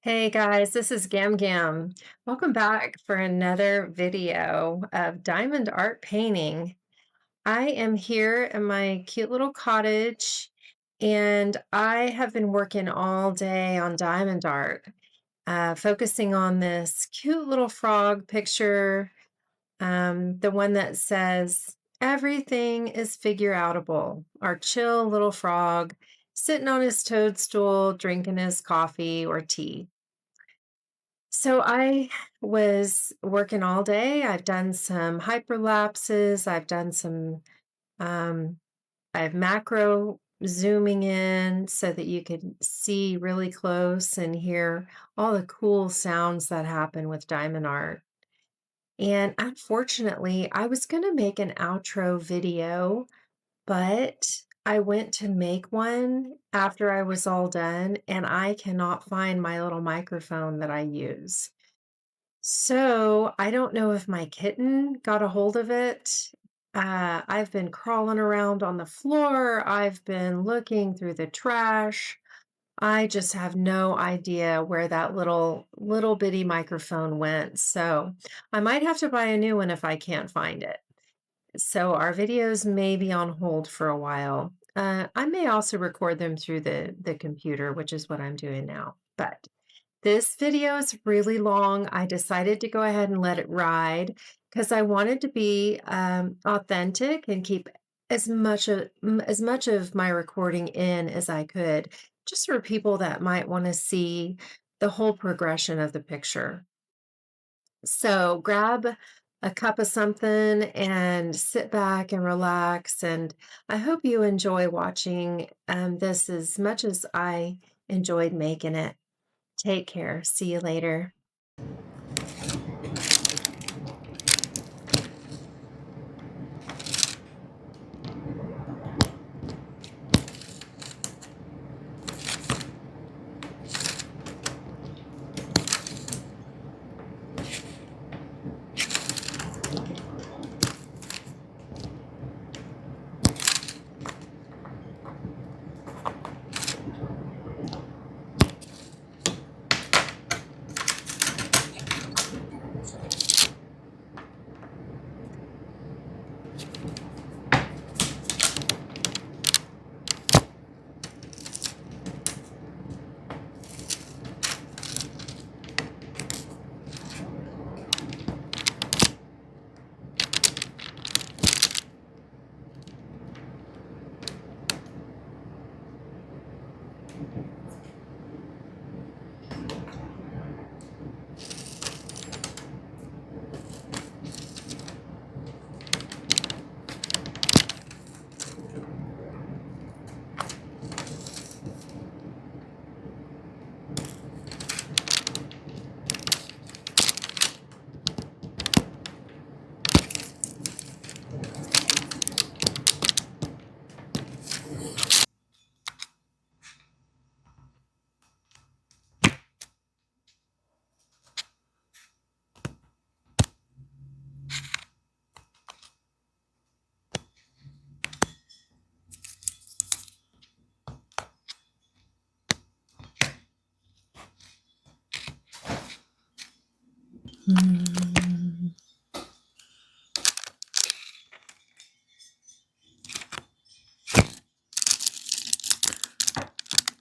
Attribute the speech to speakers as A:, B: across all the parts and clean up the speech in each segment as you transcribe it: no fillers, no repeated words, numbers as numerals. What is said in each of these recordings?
A: Hey guys, this is Gam Gam. Welcome back for another video of diamond art painting. I am here in my cute little cottage and I have been working all day on diamond art, focusing on this cute little frog picture, the one that says, "Everything is figureoutable." Our chill little frog sitting on his toadstool, drinking his coffee or tea. So I was working all day. I've done some hyperlapses. I've done some, um, I have macro zooming in so that you could see really close and hear all the cool sounds that happen with diamond art. And unfortunately, I was going to make an outro video, but I went to make one after I was all done, and I cannot find my little microphone that I use. So I don't know if my kitten got a hold of it. I've been crawling around on the floor. I've been looking through the trash. I just have no idea where that little bitty microphone went. So I might have to buy a new one if I can't find it. So our videos may be on hold for a while. I may also record them through the computer, which is what I'm doing now. But this video is really long. I decided to go ahead and let it ride because I wanted to be authentic and keep as much of my recording in as I could, just for people that might want to see the whole progression of the picture. So grab a cup of something and sit back and relax. And I hope you enjoy watching this as much as I enjoyed making it. Take care. See you later.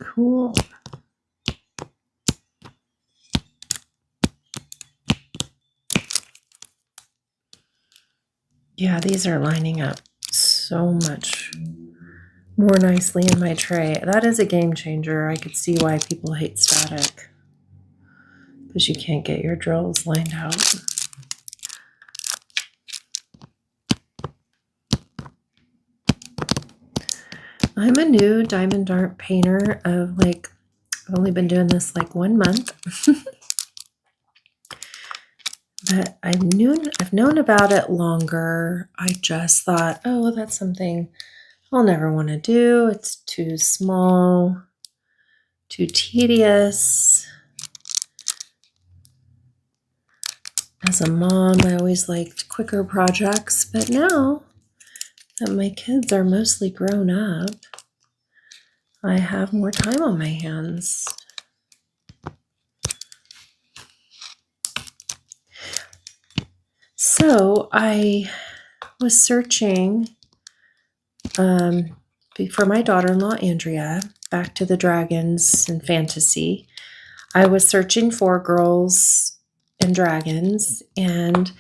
A: Cool. Yeah, these are lining up so much more nicely in my tray. That is a game changer. I could see why people hate static, because you can't get your drills lined out. I'm a new diamond art painter of I've only been doing this 1 month. But I've known about it longer. I just thought, oh, that's something I'll never want to do. It's too small, too tedious. As a mom, I always liked quicker projects, but now that my kids are mostly grown up, I have more time on my hands. So I was searching for my daughter-in-law, Andrea, back to the dragons and fantasy. I was searching for girls and dragons, and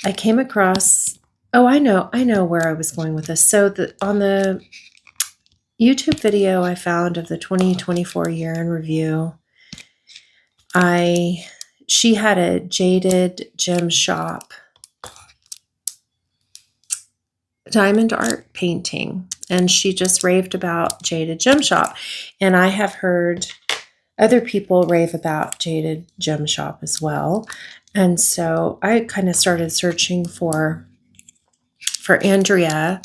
A: I came across, I know where I was going with this. So on the YouTube video I found of the 2024 year in review, she had a jaded gem shop diamond art painting, and she just raved about Jaded Gem Shop. And I have heard other people rave about Jaded Gem Shop as well. And so I kind of started searching for Andrea,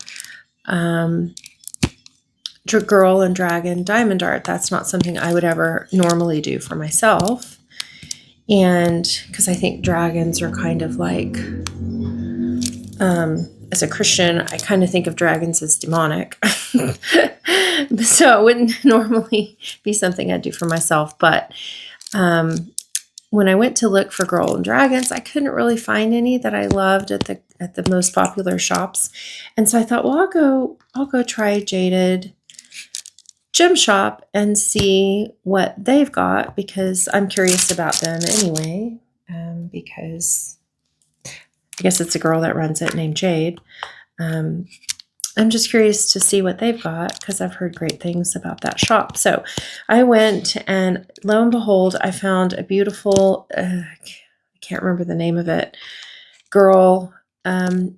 A: girl and dragon diamond art. That's not something I would ever normally do for myself. And because I think dragons are kind of like, as a Christian, I kind of think of dragons as demonic. So it wouldn't normally be something I'd do for myself. But when I went to look for girl and dragons, I couldn't really find any that I loved at the most popular shops. And so I thought, well, I'll go try Jaded Gem Shop and see what they've got, because I'm curious about them anyway. Because I guess it's a girl that runs it named Jade. I'm just curious to see what they've got, because I've heard great things about that shop. So I went, and lo and behold, I found a beautiful, I can't remember the name of it, girl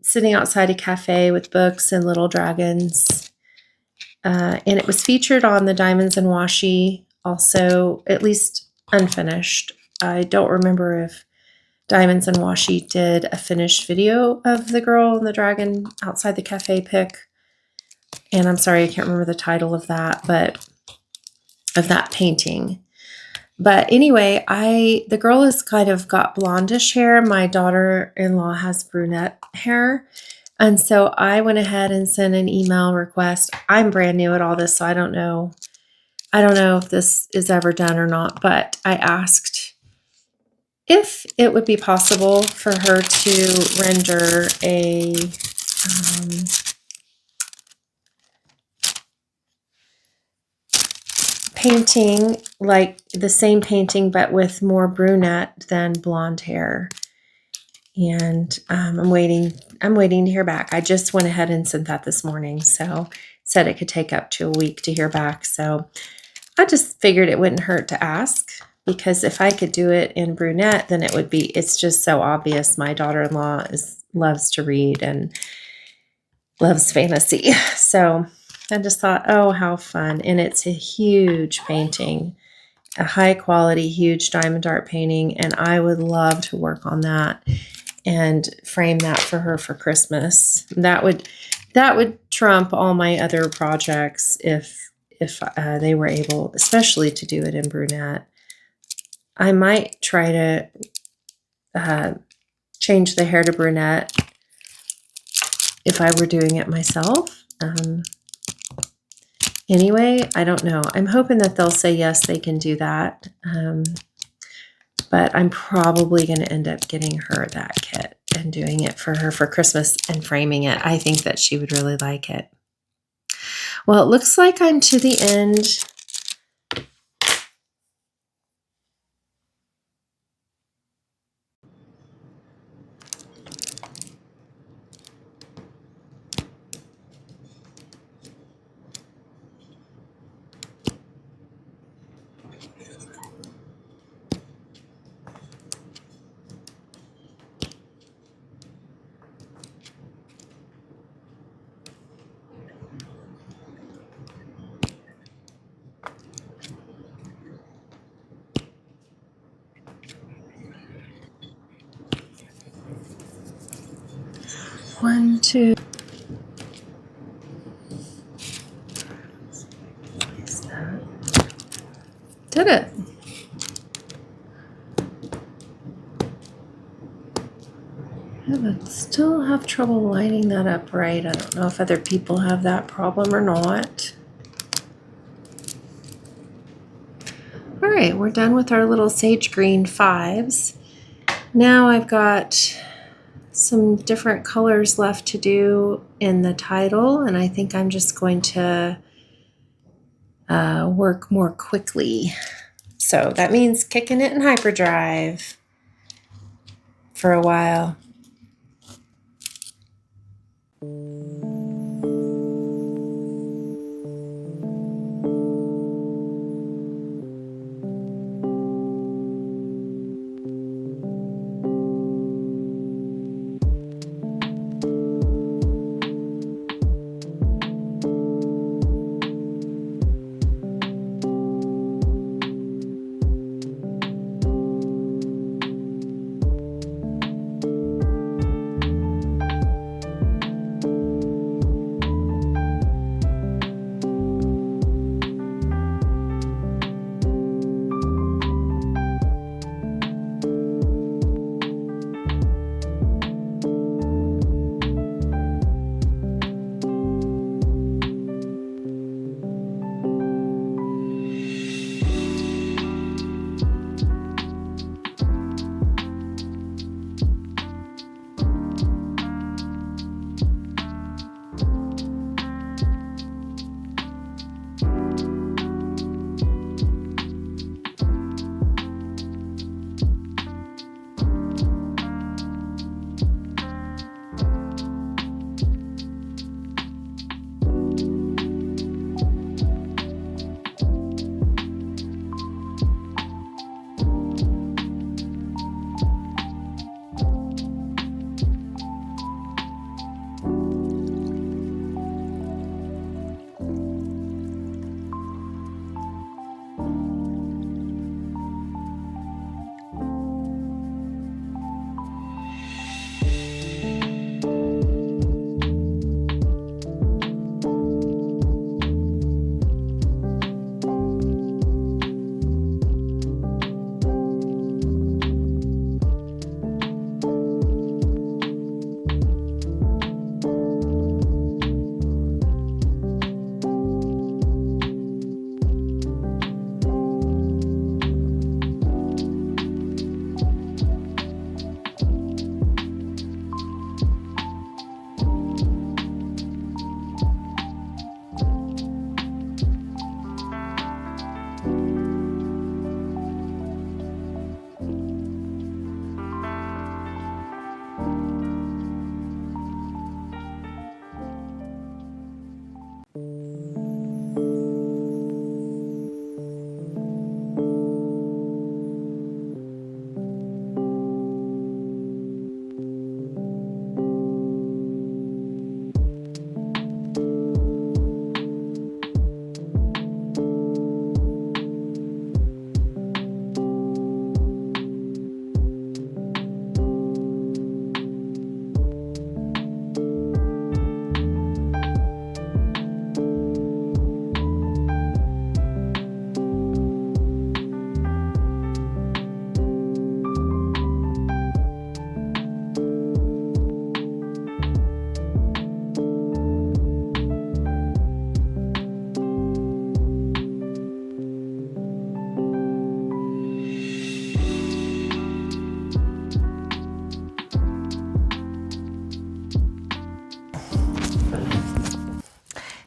A: sitting outside a cafe with books and little dragons. And it was featured on the Diamonds and Washi, also, at least unfinished. I don't remember if Diamonds and Washi did a finished video of the girl and the dragon outside the cafe pic. And I'm sorry, I can't remember the title of that, but of that painting. But anyway, the girl has kind of got blondish hair. My daughter-in-law has brunette hair. And so I went ahead and sent an email request. I'm brand new at all this, so I don't know if this is ever done or not, but I asked if it would be possible for her to render a painting, like the same painting but with more brunette than blonde hair. And I'm waiting to hear back. I just went ahead and sent that this morning, so said it could take up to a week to hear back. So I just figured it wouldn't hurt to ask, because if I could do it in brunette, then it's just so obvious. My daughter-in-law loves to read and loves fantasy. So I just thought, oh, how fun. And it's a huge painting, a high quality, huge diamond art painting. And I would love to work on that and frame that for her for Christmas. That would trump all my other projects if they were able, especially to do it in brunette. I might try to change the hair to brunette if I were doing it myself. Anyway, I don't know. I'm hoping that they'll say yes, they can do that. But I'm probably going to end up getting her that kit and doing it for her for Christmas and framing it. I think that she would really like it. Well, it looks like I'm to the end. One, two. Did it. I would still have trouble lining that up right. I don't know if other people have that problem or not. All right, we're done with our little sage green 5s. Now I've got some different colors left to do in the title, and I think I'm just going to work more quickly. So that means kicking it in hyperdrive for a while.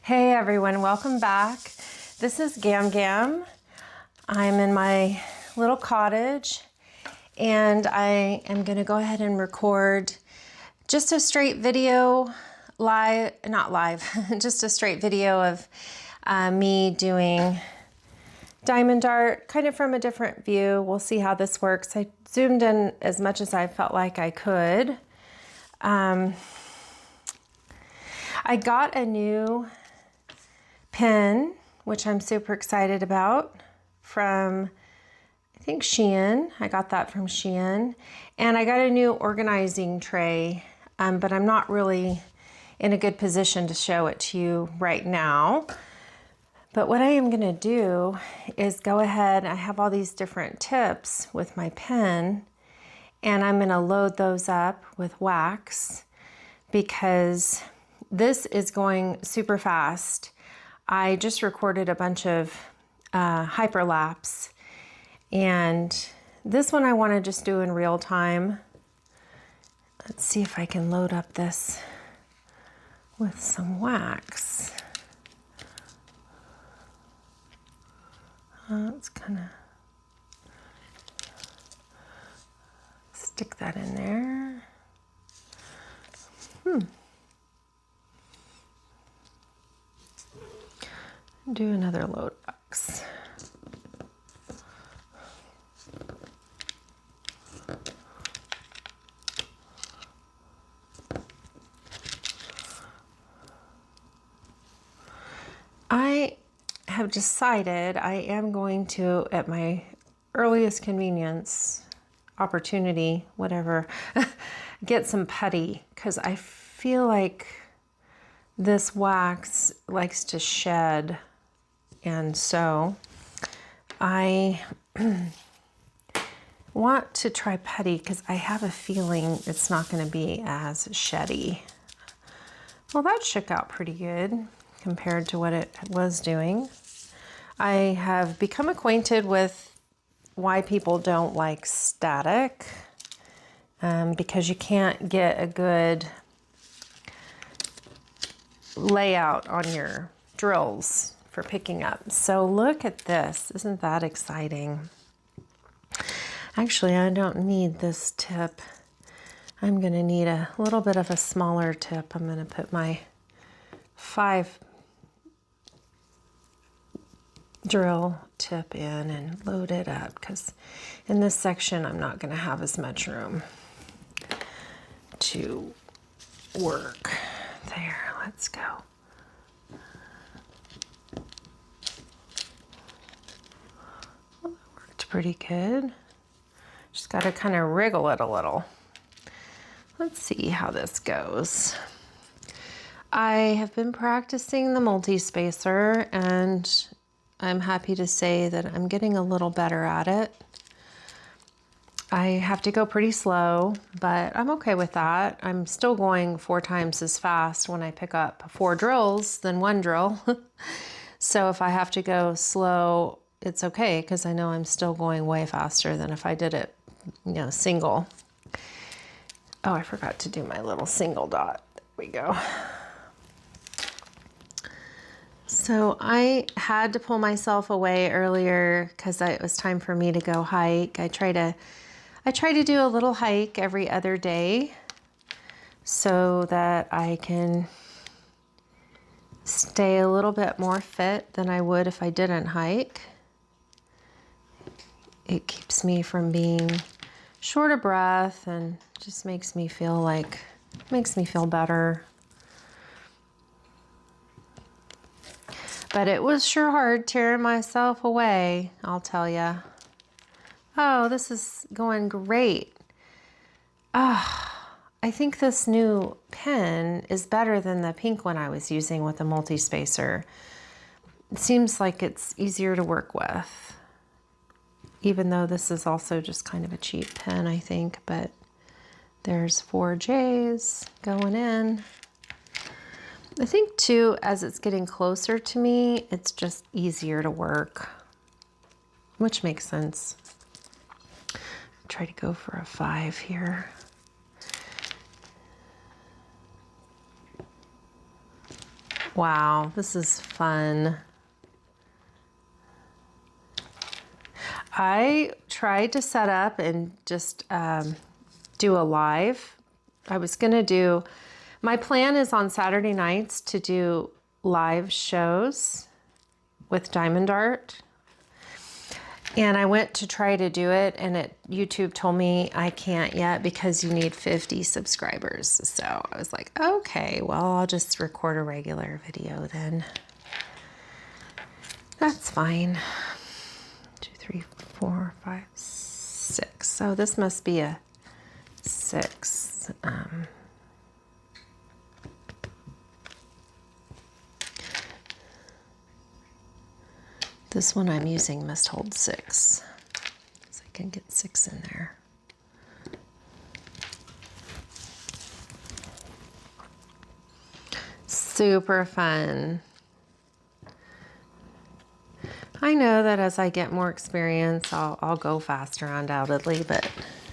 A: Hey everyone, welcome back. This is Gam Gam. I'm in my little cottage and I am going to go ahead and record just a straight video, not live, just a straight video of me doing diamond art, kind of from a different view. We'll see how this works. I zoomed in as much as I felt like I could. I got a new pen, which I'm super excited about, from I think Shein. I got that from Shein. And I got a new organizing tray, but I'm not really in a good position to show it to you right now. But what I am going to do is go ahead, I have all these different tips with my pen, and I'm going to load those up with wax because this is going super fast. I just recorded a bunch of hyperlapse, and this one I want to just do in real time. Let's see if I can load up this with some wax. Let's kind of stick that in there. Do another load wax. I have decided I am going to, at my earliest convenience, opportunity, whatever, get some putty, because I feel like this wax likes to shed, and so I want to try putty because I have a feeling it's not going to be as sheddy. Well, that shook out pretty good compared to what it was doing. I have become acquainted with why people don't like static, because you can't get a good layout on your drills for picking up. So look at this. Isn't that exciting? Actually, I don't need this tip. I'm going to need a little bit of a smaller tip. I'm going to put my 5 drill tip in and load it up, because in this section I'm not going to have as much room to work. There, let's go. Well, that worked pretty good. Just got to kind of wriggle it a little. Let's see how this goes. I have been practicing the multi-spacer, and I'm happy to say that I'm getting a little better at it. I have to go pretty slow, but I'm okay with that. I'm still going 4 times as fast when I pick up 4 drills than 1 drill. So if I have to go slow, it's okay, because I know I'm still going way faster than if I did it, single. Oh, I forgot to do my little single dot. There we go. So I had to pull myself away earlier because it was time for me to go hike. I try to do a little hike every other day so that I can stay a little bit more fit than I would if I didn't hike. It keeps me from being short of breath and just makes me feel better. But it was sure hard tearing myself away, I'll tell you. Oh, this is going great. I think this new pen is better than the pink one I was using with the multi-spacer. It seems like it's easier to work with, even though this is also just kind of a cheap pen, I think. But there's 4 J's going in. I think too, as it's getting closer to me, it's just easier to work, which makes sense. Try to go for a 5 here. Wow, this is fun. I tried to set up and just do a live. My plan is on Saturday nights to do live shows with Diamond Art. And I went to try to do it, and YouTube told me I can't yet because you need 50 subscribers. So I was like, okay, well, I'll just record a regular video then. That's fine. 2, 3, 4, 5, 6. So this must be a 6. This one I'm using must hold 6, so I can get 6 in there. Super fun. I know that as I get more experience, I'll go faster undoubtedly, but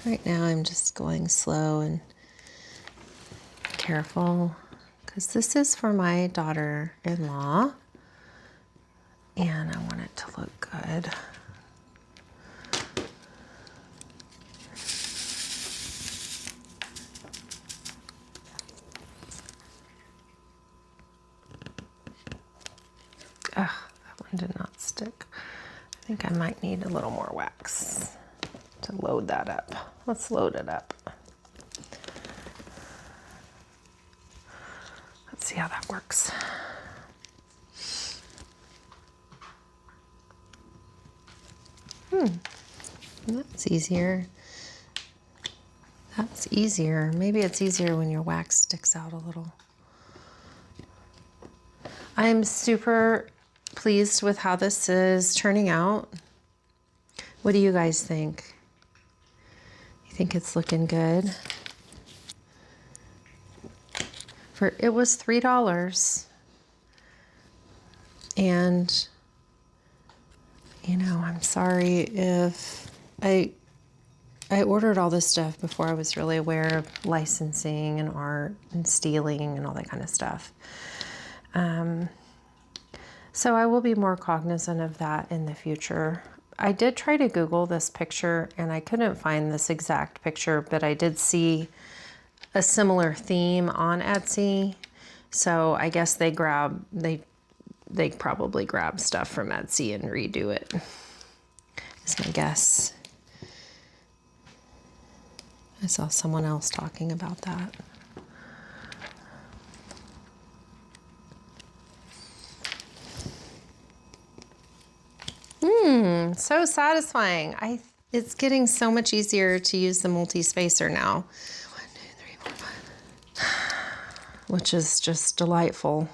A: right now I'm just going slow and careful because this is for my daughter-in-law and I want it to look good. Ugh, that one did not stick. I think I might need a little more wax to load that up. Let's load it up. Let's see how that works. That's easier. That's easier. Maybe it's easier when your wax sticks out a little. I'm super pleased with how this is turning out. What do you guys think? You think it's looking good? It was $3. And you know, I'm sorry if I ordered all this stuff before I was really aware of licensing and art and stealing and all that kind of stuff. So I will be more cognizant of that in the future. I did try to Google this picture and I couldn't find this exact picture, but I did see a similar theme on Etsy. So I guess they probably grab stuff from Etsy and redo it, is my guess. I saw someone else talking about that. So satisfying. It's getting so much easier to use the multi-spacer now. 1, 2, 3, 4, 5. Which is just delightful.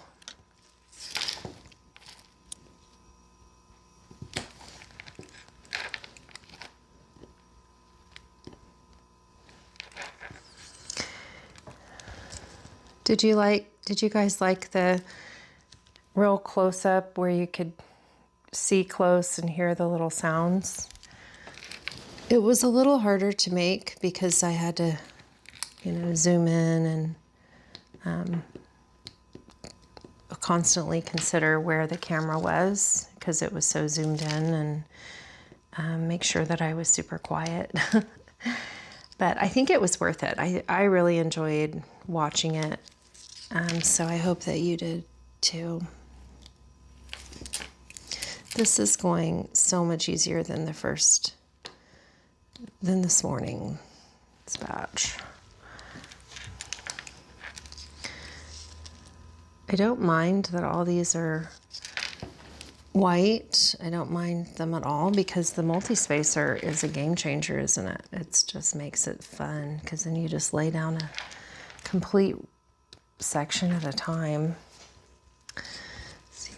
A: Did you guys like the real close up where you could see close and hear the little sounds? It was a little harder to make because I had to, you know, zoom in and constantly consider where the camera was because it was so zoomed in, and make sure that I was super quiet. But I think it was worth it. I really enjoyed watching it. So I hope that you did too. This is going so much easier than this morning's batch. I don't mind that all these are white. I don't mind them at all because the multi-spacer is a game changer, isn't it? It just makes it fun because then you just lay down a complete section at a time. Let's see,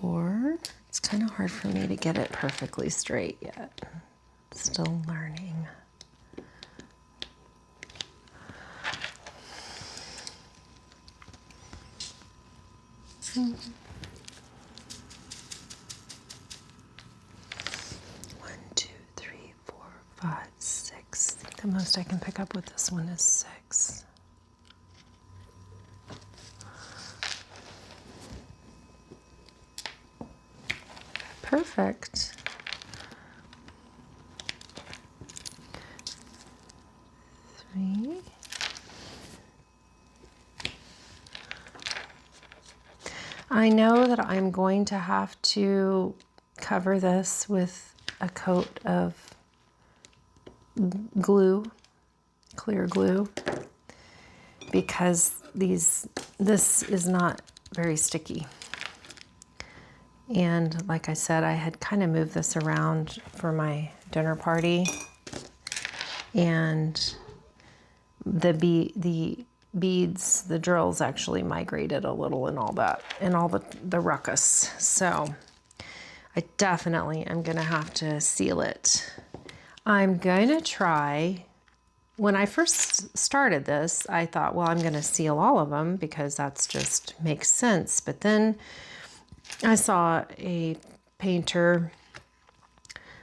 A: 4. It's kind of hard for me to get it perfectly straight yet. Still learning. One, 2, 3, 4, 5, 6. I think the most I can pick up with this one is 6. Perfect. 3. I know that I'm going to have to cover this with a coat of glue, clear glue, because this is not very sticky. And like I said, I had kind of moved this around for my dinner party, and the beads, the drills actually migrated a little and all that, and all the ruckus. So I definitely am gonna have to seal it. I'm gonna try, when I first started this, I thought, well, I'm gonna seal all of them because that's just makes sense. But then I saw a painter,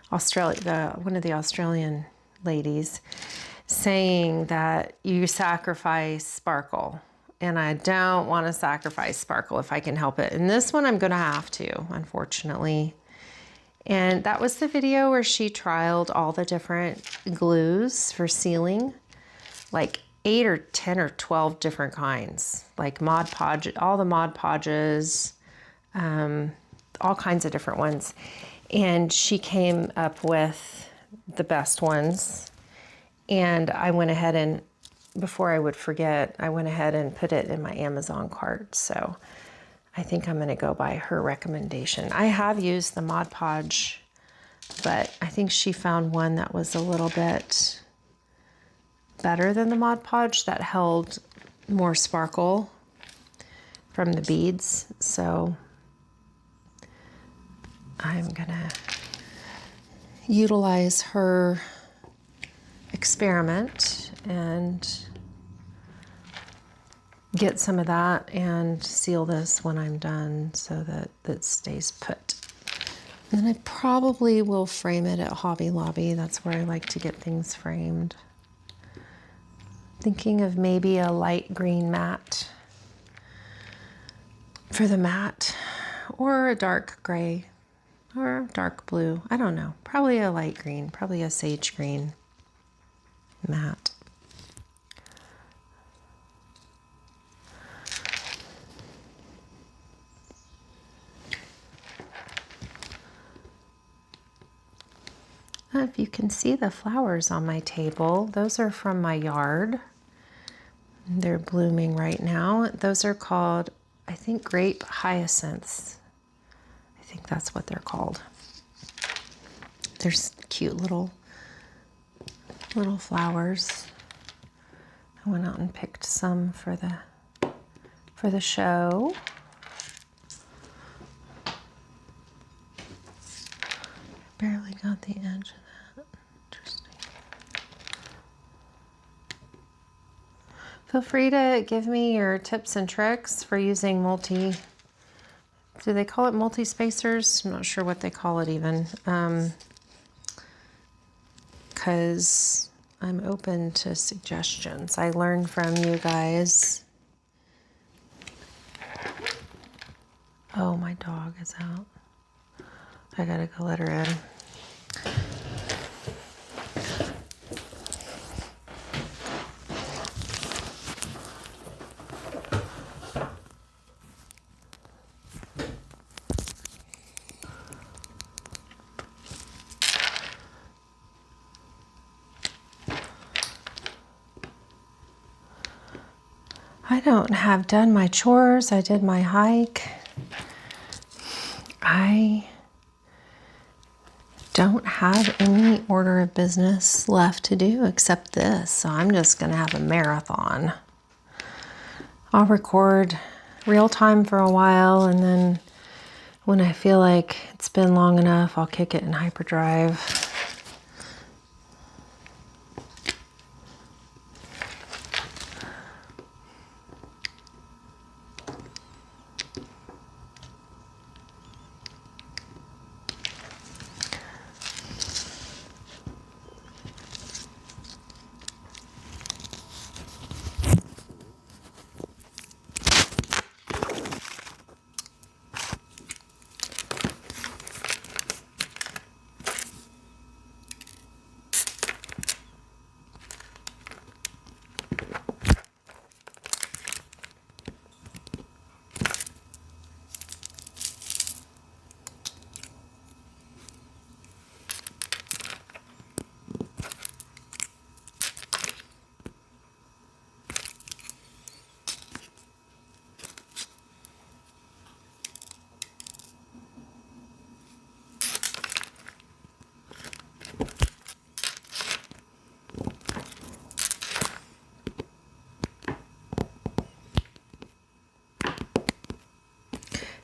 A: one of the Australian ladies saying that you sacrifice sparkle. And I don't want to sacrifice sparkle if I can help it. And this one I'm going to have to, unfortunately. And that was the video where she trialed all the different glues for sealing, like 8 or 10 or 12 different kinds, like Mod Podge, all the Mod Podges, all kinds of different ones. And she came up with the best ones. And I went ahead and, before I would forget, I went ahead and put it in my Amazon cart. So I think I'm going to go by her recommendation. I have used the Mod Podge, but I think she found one that was a little bit better than the Mod Podge, that held more sparkle from the beads. So I'm going to utilize her experiment and get some of that and seal this when I'm done so that it stays put. And then I probably will frame it at Hobby Lobby. That's where I like to get things framed. Thinking of maybe a light green matte for the matte, or a dark gray or dark blue. I don't know. Probably a light green, probably a sage green matte. If you can see the flowers on my table, those are from my yard. They're blooming right now. Those are called, I think, grape hyacinths. I think that's what they're called. They're cute little flowers. I went out and picked some for the show. Barely got the edge of that. Interesting. Feel free to give me your tips and tricks for using do they call it multi-spacers? I'm not sure what they call it even. Because I'm open to suggestions. I learn from you guys. Oh, my dog is out. I gotta go let her in. I don't have done my chores. I did my hike. I don't have any order of business left to do except this, so I'm just gonna have a marathon. I'll record real time for a while, and then when I feel like it's been long enough, I'll kick it in hyperdrive.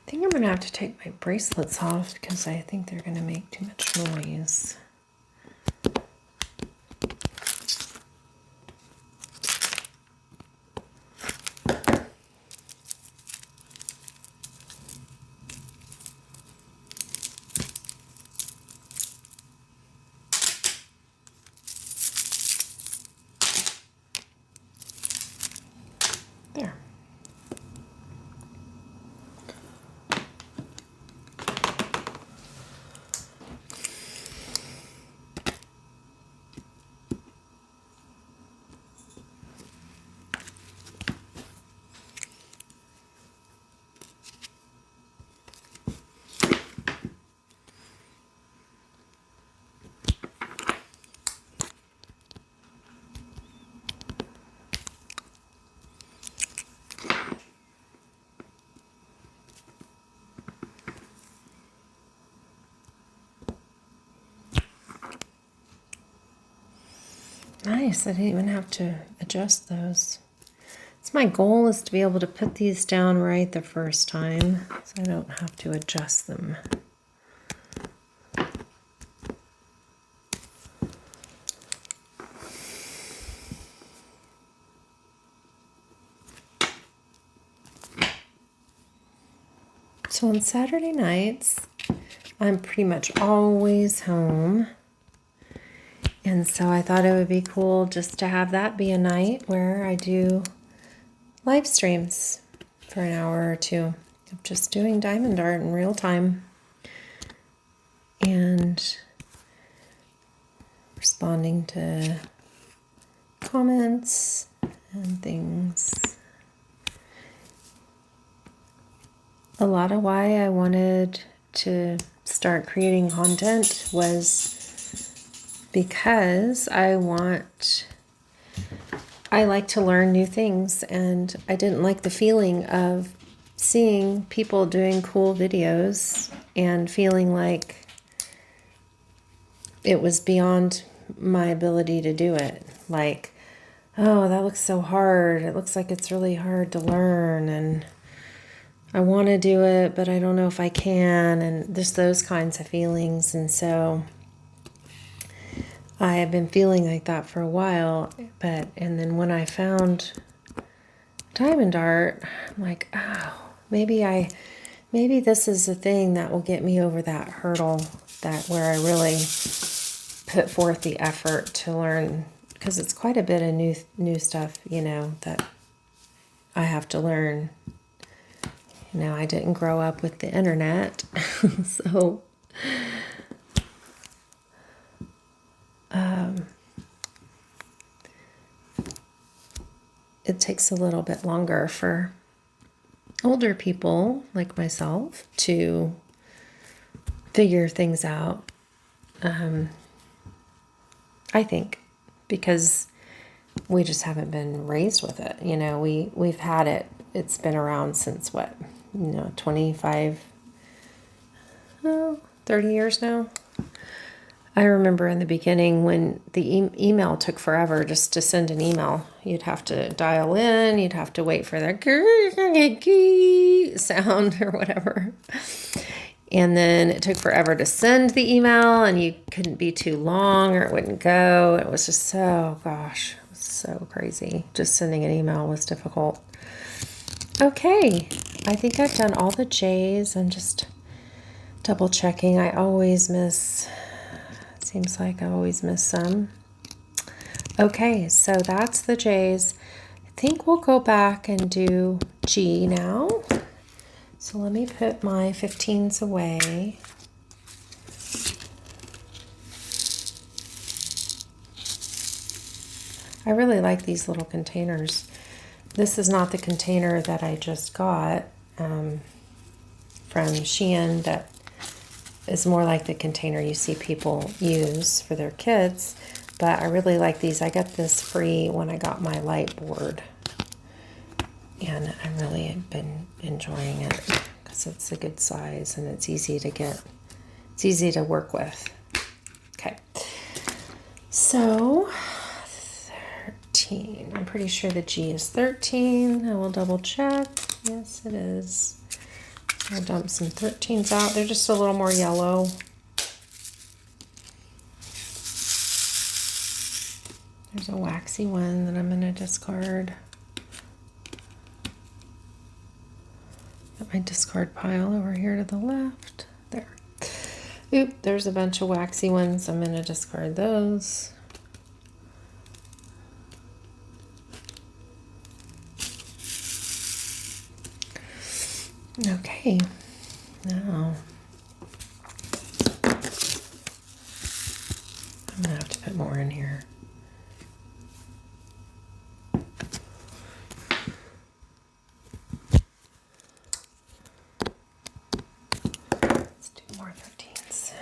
A: I think I'm going to have to take my bracelets off because I think they're going to make too much noise. Nice. I didn't even have to adjust those. So my goal is to be able to put these down right the first time, so I don't have to adjust them. So on Saturday nights, I'm pretty much always home. And so I thought it would be cool just to have that be a night where I do live streams for an hour or two of just doing diamond art in real time and responding to comments and things. A lot of why I wanted to start creating content was because I like to learn new things, and I didn't like the feeling of seeing people doing cool videos and feeling like it was beyond my ability to do it. Like, oh, that looks so hard. It looks like it's really hard to learn, and I want to do it, but I don't know if I can, and just those kinds of feelings. And so I have been feeling like that for a while, and then when I found diamond art, I'm like, oh, maybe this is the thing that will get me over that hurdle, that where I really put forth the effort to learn, because it's quite a bit of new stuff, that I have to learn. I didn't grow up with the internet, so it takes a little bit longer for older people like myself to figure things out. I think because we just haven't been raised with it. We've had it. It's been around since what, 25, 30 years now. I remember in the beginning when the email took forever just to send an email. You'd have to dial in, you'd have to wait for the sound or whatever. And then it took forever to send the email, and you couldn't be too long or it wouldn't go. It was just so crazy. Just sending an email was difficult. Okay, I think I've done all the J's. I'm just double checking. Seems like I always miss some. Okay, so that's the J's. I think we'll go back and do G now. So let me put my 15s away. I really like these little containers. This is not the container that I just got from Shein. That is more like the container you see people use for their kids. But I really like these. I got this free when I got my light board. And I really have been enjoying it because it's a good size and it's easy to work with. Okay. So 13. I'm pretty sure the G is 13. I will double check. Yes, it is. I'll dump some 13s out. They're just a little more yellow. There's a waxy one that I'm going to discard. Got my discard pile over here to the left. There. Oop, there's a bunch of waxy ones. I'm going to discard those. Okay, now I'm going to have to put more in here. Let's do more 13s.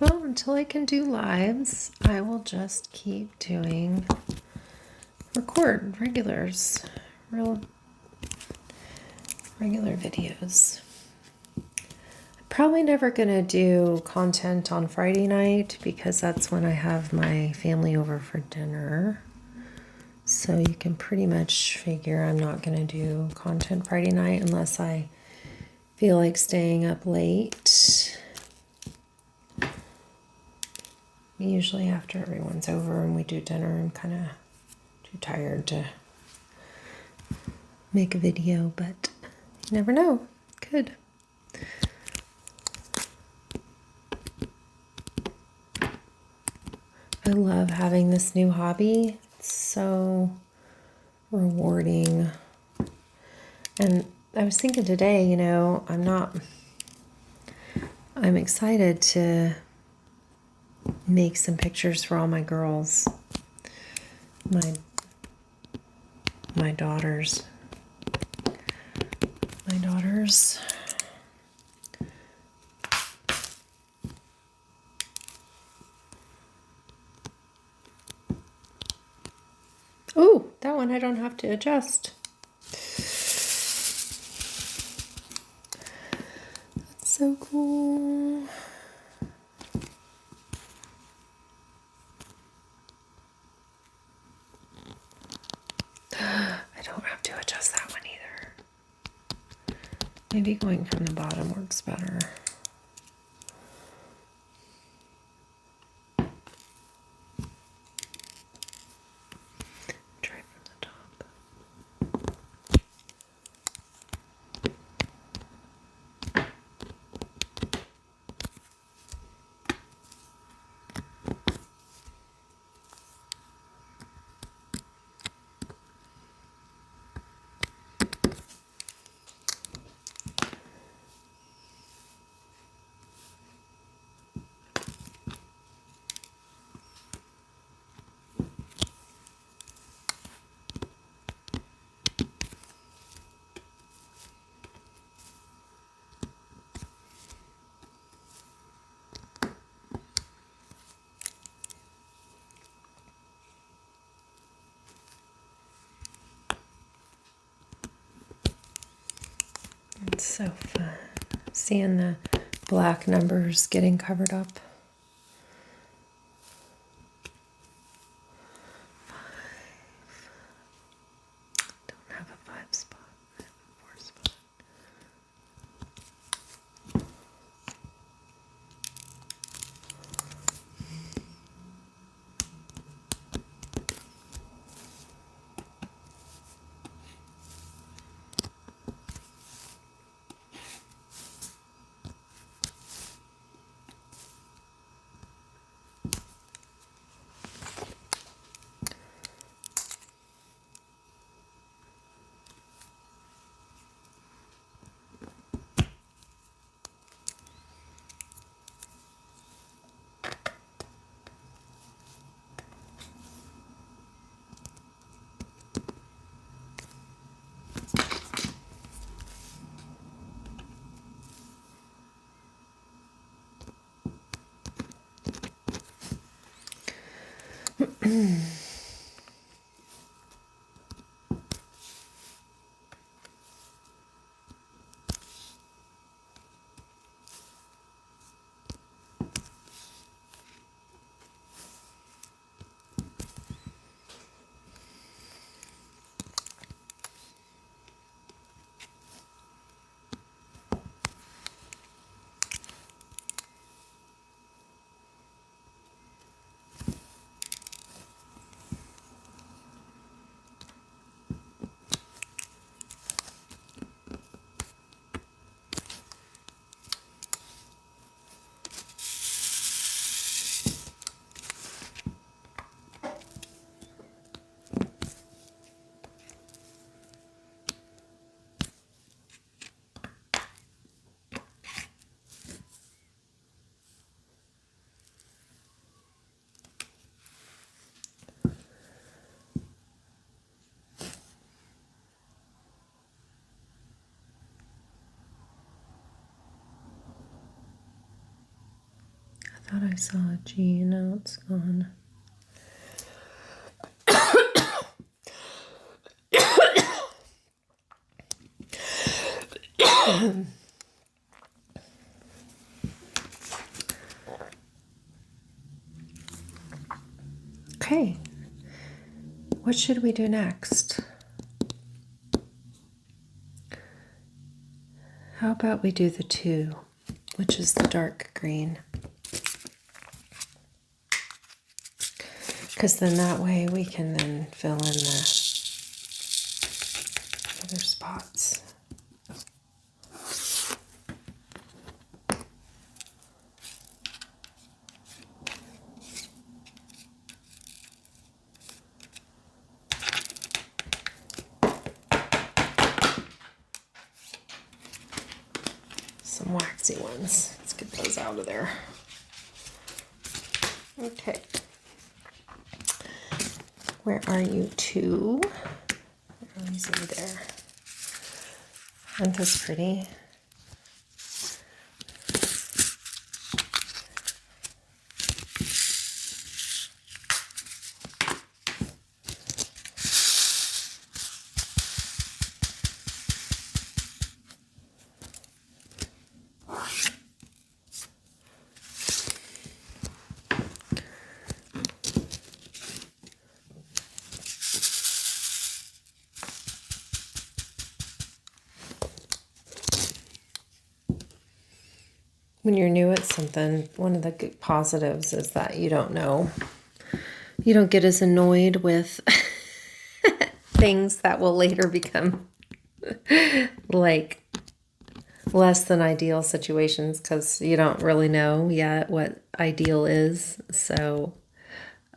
A: Well, until I can do lives, I will just keep doing regulars, real regular videos. Probably never gonna do content on Friday night because that's when I have my family over for dinner. So you can pretty much figure I'm not gonna do content Friday night unless I feel like staying up late. Usually after everyone's over and we do dinner, I'm kind of too tired to make a video, but you never know. Could. I love having this new hobby. It's so rewarding. And I was thinking today, you know, I'm excited to make some pictures for all my girls, my daughters. Ooh, that one I don't have to adjust. That's so cool. I don't have to adjust that one either. Maybe going from the bottom works better. Try from the top. It's so fun seeing the black numbers getting covered up. 5. Don't have a 5 spot. I have a 4 spot. Thought I saw a G, now it's gone. Okay, what should we do next? How about we do the 2, which is the dark green? Because then that way we can then fill in the other spots. Some waxy ones. Let's get those out of there. Okay. Where are you 2? Where is he there? Aren't those pretty? When you're new at something, one of the good positives is that you don't know. You don't get as annoyed with things that will later become like less than ideal situations because you don't really know yet what ideal is. So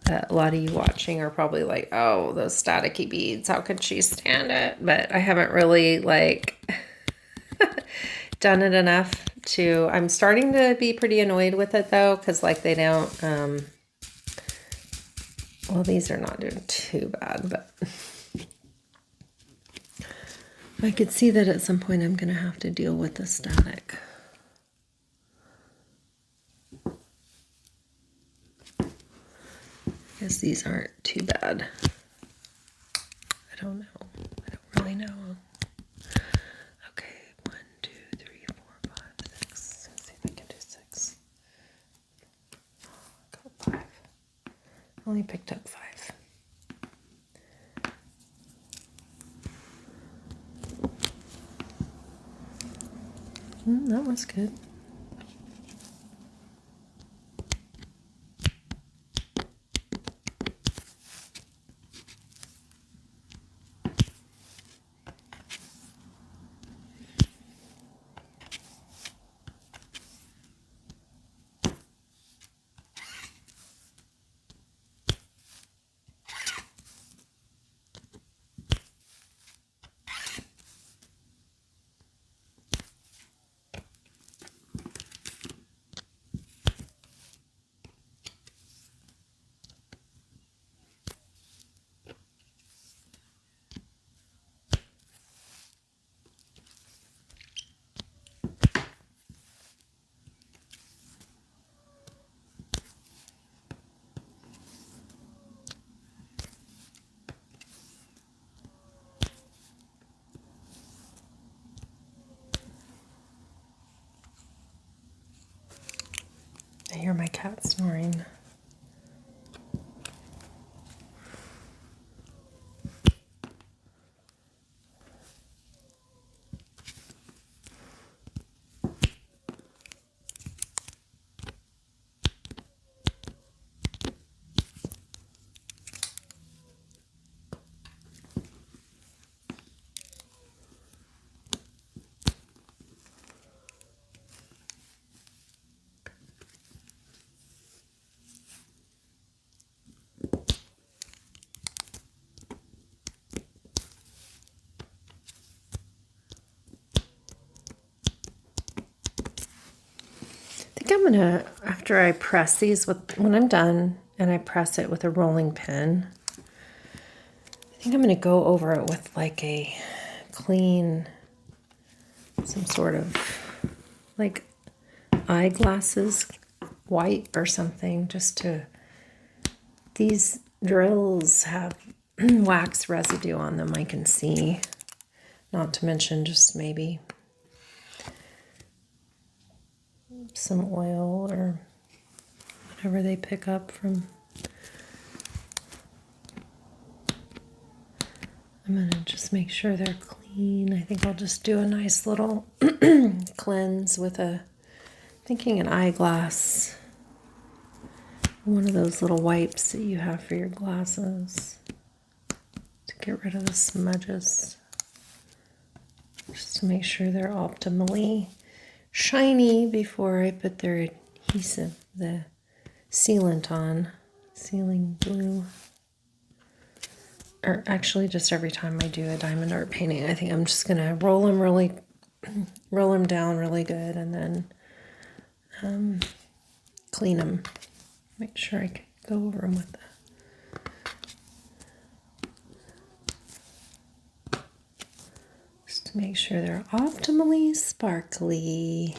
A: a lot of you watching are probably like, oh, those staticky beads, how could she stand it? But I haven't really like done it enough to, I'm starting to be pretty annoyed with it though, because like they don't, well, these are not doing too bad, but I could see that at some point I'm going to have to deal with the static. Because these aren't too bad. I don't know. I don't really know. Okay, 1, 2, 3, 4, 5, 6. Let's see if I can do 6. Got 5. Only picked up 5. That was good. I hear my cat snoring. I think I'm gonna, after I press these with, when I'm done and I press it with a rolling pin, I think I'm gonna go over it with like a clean, some sort of like eyeglasses wipe or something just to, these drills have wax residue on them, I can see. Not to mention just maybe some oil or whatever they pick up from. I'm going to just make sure they're clean. I think I'll just do a nice little cleanse with thinking an eyeglass. One of those little wipes that you have for your glasses to get rid of the smudges. Just to make sure they're optimally shiny before I put their adhesive, the sealant on, sealing glue. Or actually just every time I do a diamond art painting, I think I'm just going to roll them down really good and then clean them. Make sure I can go over them with just to make sure they're optimally sparkly.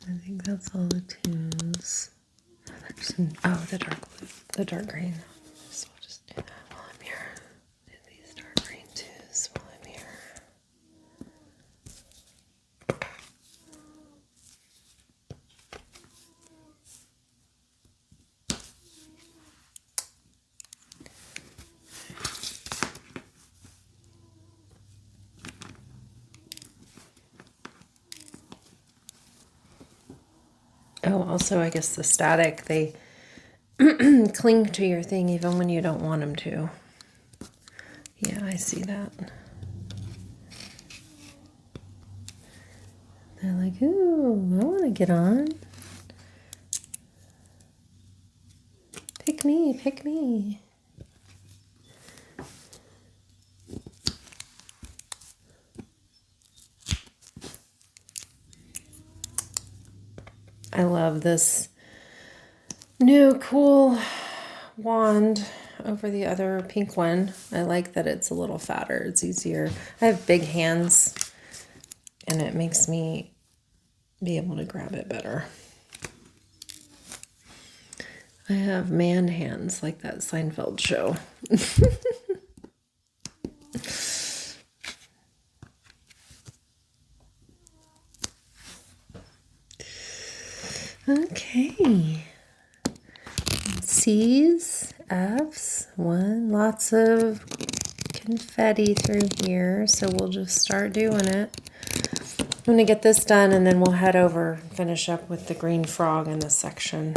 A: I think that's all the tunes. Oh, the dark blue, the dark green. So I'll just do that while I'm here. Do these dark green tunes while I'm here. Oh, also, I guess the static, they cling to your thing even when you don't want them to. Yeah, I see that. They're like, ooh, I want to get on. Pick me, pick me. I love this new cool wand over the other pink one. I like that it's a little fatter. It's easier. I have big hands and it makes me be able to grab it better. I have man hands like that Seinfeld show. Okay. C's, F's, lots of confetti through here, so we'll just start doing it. I'm going to get this done and then we'll head over and finish up with the green frog in this section.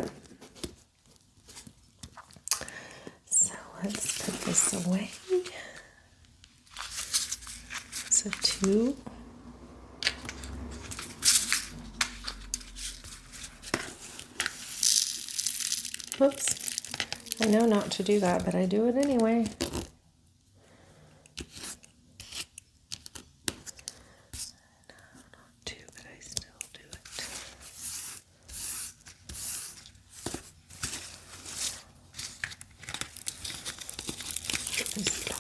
A: So let's put this away. So 2. Whoops. I know not to do that, but I do it anyway. Not to, but I still do it. It's dark.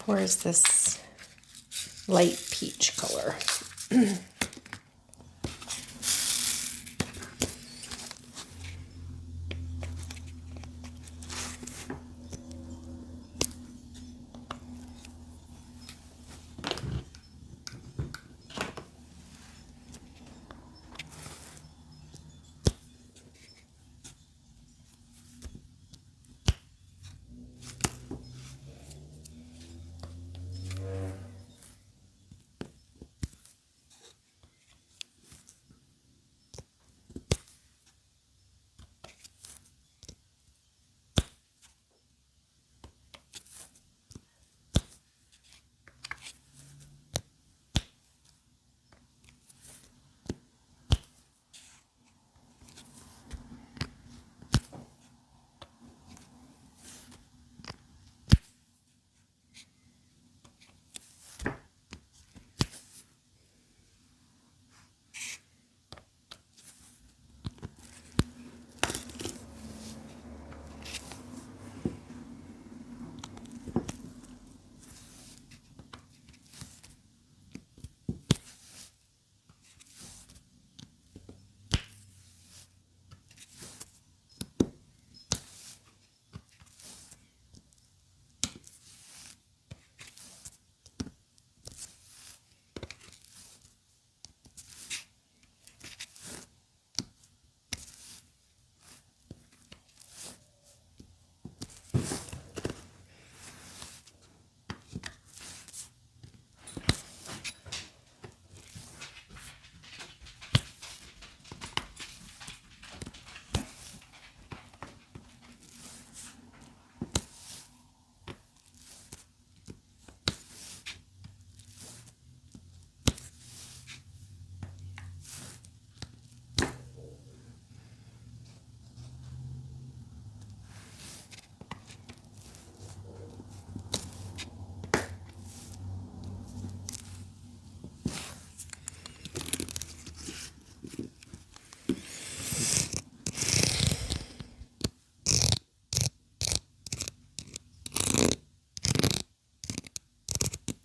A: Or is this light peach color?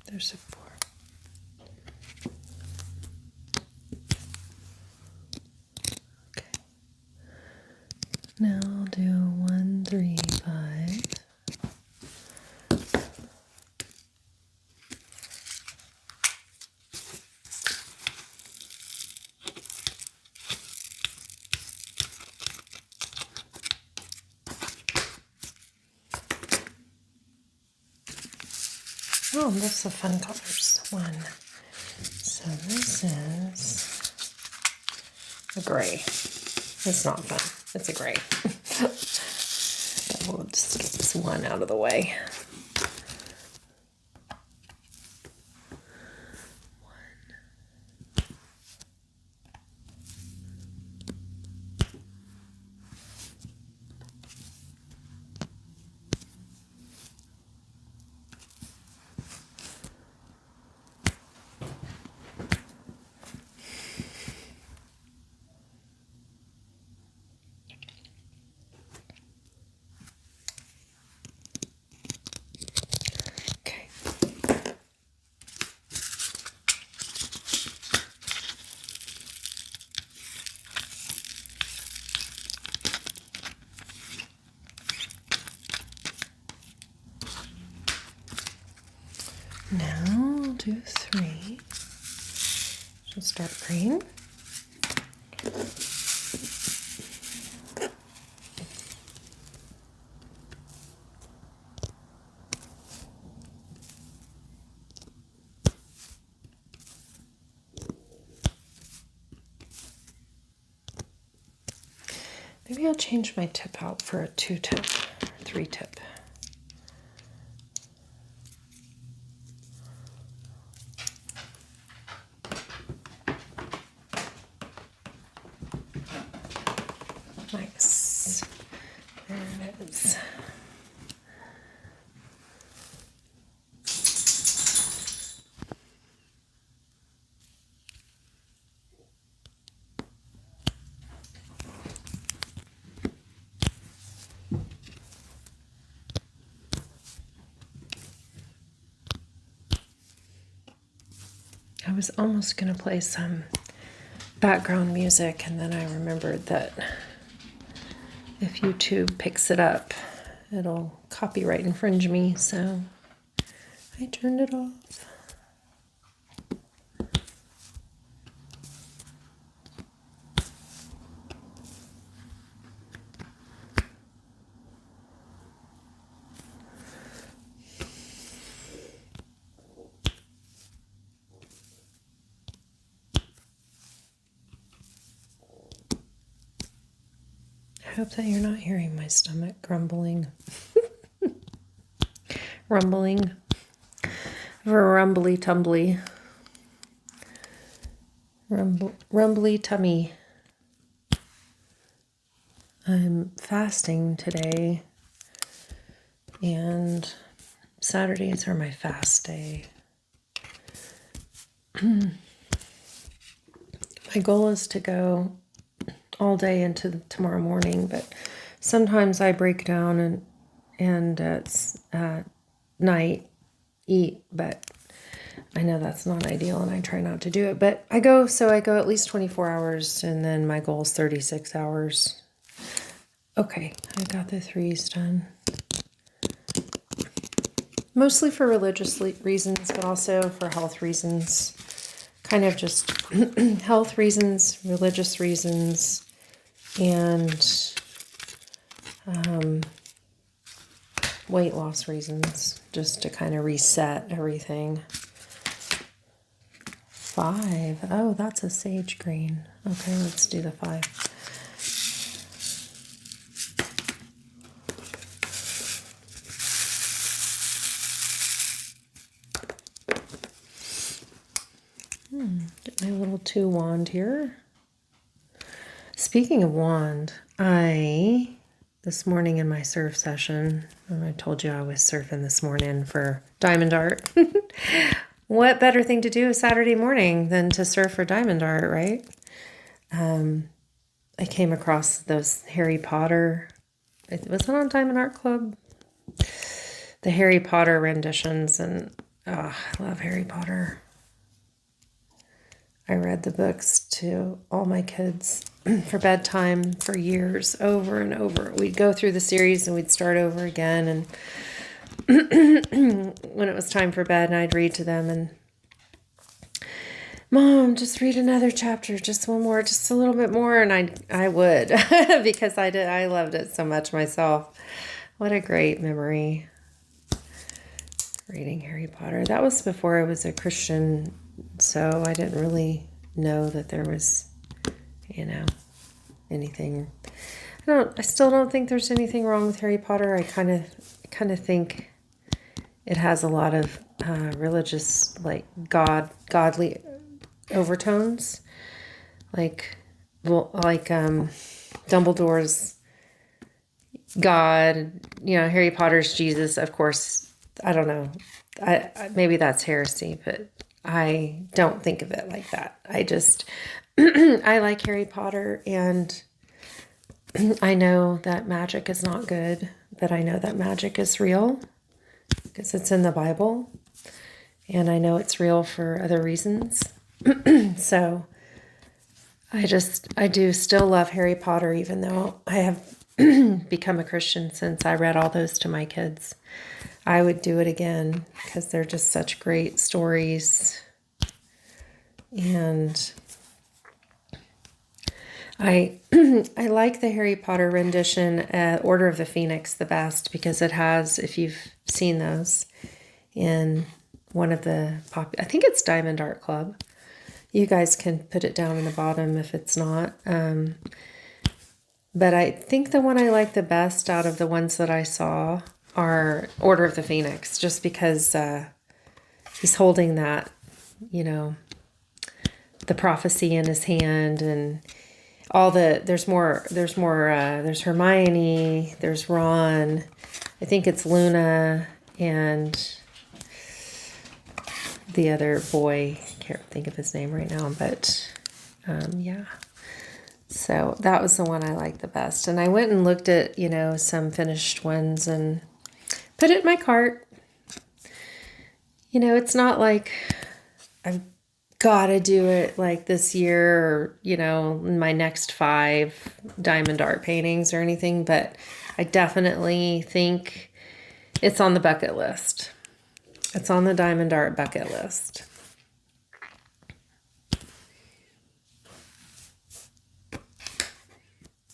A: There's a 4. Okay. Now I'll do 1, 3, 5. Oh, those are fun colors. 1. So this is a gray. It's not fun. It's a gray. We'll just get this 1 out of the way. 1. Okay. Now I'll do 3. She'll start green. Maybe I'll change my tip out for a 2-tip or 3-tip. Nice. There it is. I was almost going to play some background music, and then I remembered that if YouTube picks it up, it'll copyright infringe me, so I turned it off. I hope that you're not hearing my stomach grumbling. Rumbling. Rumbly tumbly. Rumbly tummy. I'm fasting today, and Saturdays are my fast day. My goal is to go all day into tomorrow morning, but sometimes I break down and at night eat, but I know that's not ideal and I try not to do it, but I go at least 24 hours, and then my goal is 36 hours. Okay, I got the 3s done. Mostly for religious reasons, but also for health reasons. Kind of just health reasons, religious reasons, and weight loss reasons, just to kind of reset everything. 5. Oh, that's a sage green. Okay, let's do the 5. Get my little 2 wand here. Speaking of wand, this morning in my surf session, I told you I was surfing this morning for diamond art. What better thing to do a Saturday morning than to surf for diamond art, right? I came across those Harry Potter, was it on Diamond Art Club? The Harry Potter renditions, and I love Harry Potter. I read the books to all my kids for bedtime for years, over and over. We'd go through the series and we'd start over again, and when it was time for bed, and I'd read to them, and Mom, just read another chapter, just one more, just a little bit more, and I would because I loved it so much myself. What a great memory. Reading Harry Potter. That was before I was a Christian, so I didn't really know that there was, anything. I still don't think there's anything wrong with Harry Potter. I kind of think it has a lot of religious, like godly overtones, like Dumbledore's God, Harry Potter's Jesus, of course. I don't know. Maybe that's heresy, but I don't think of it like that. I just, I like Harry Potter, and I know that magic is not good, but I know that magic is real because it's in the Bible, and I know it's real for other reasons. So I do still love Harry Potter, even though I have become a Christian since I read all those to my kids. I would do it again because they're just such great stories. And I like the Harry Potter rendition, Order of the Phoenix, the best, because it has, if you've seen those, in one of the I think it's Diamond Art Club. You guys can put it down in the bottom if it's not. But I think the one I like the best out of the ones that I saw are Order of the Phoenix, just because he's holding that, the prophecy in his hand, and all there's Hermione, there's Ron, I think it's Luna, and the other boy, can't think of his name right now, but yeah. So that was the one I liked the best. And I went and looked at, some finished ones and put it in my cart. It's not like I've gotta do it like this year or, in my next 5 diamond art paintings or anything, but I definitely think it's on the bucket list. It's on the diamond art bucket list.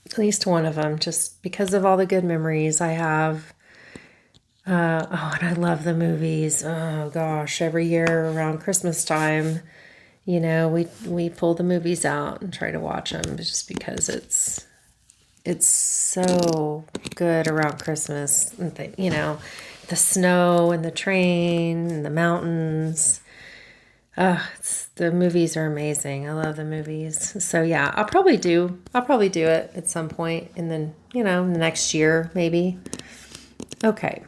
A: At least one of them, just because of all the good memories I have. And I love the movies. Oh gosh, every year around Christmas time, we pull the movies out and try to watch them just because it's so good around Christmas. And the snow and the train and the mountains. The movies are amazing. I love the movies. So yeah, I'll probably do it at some point in the next year maybe. Okay.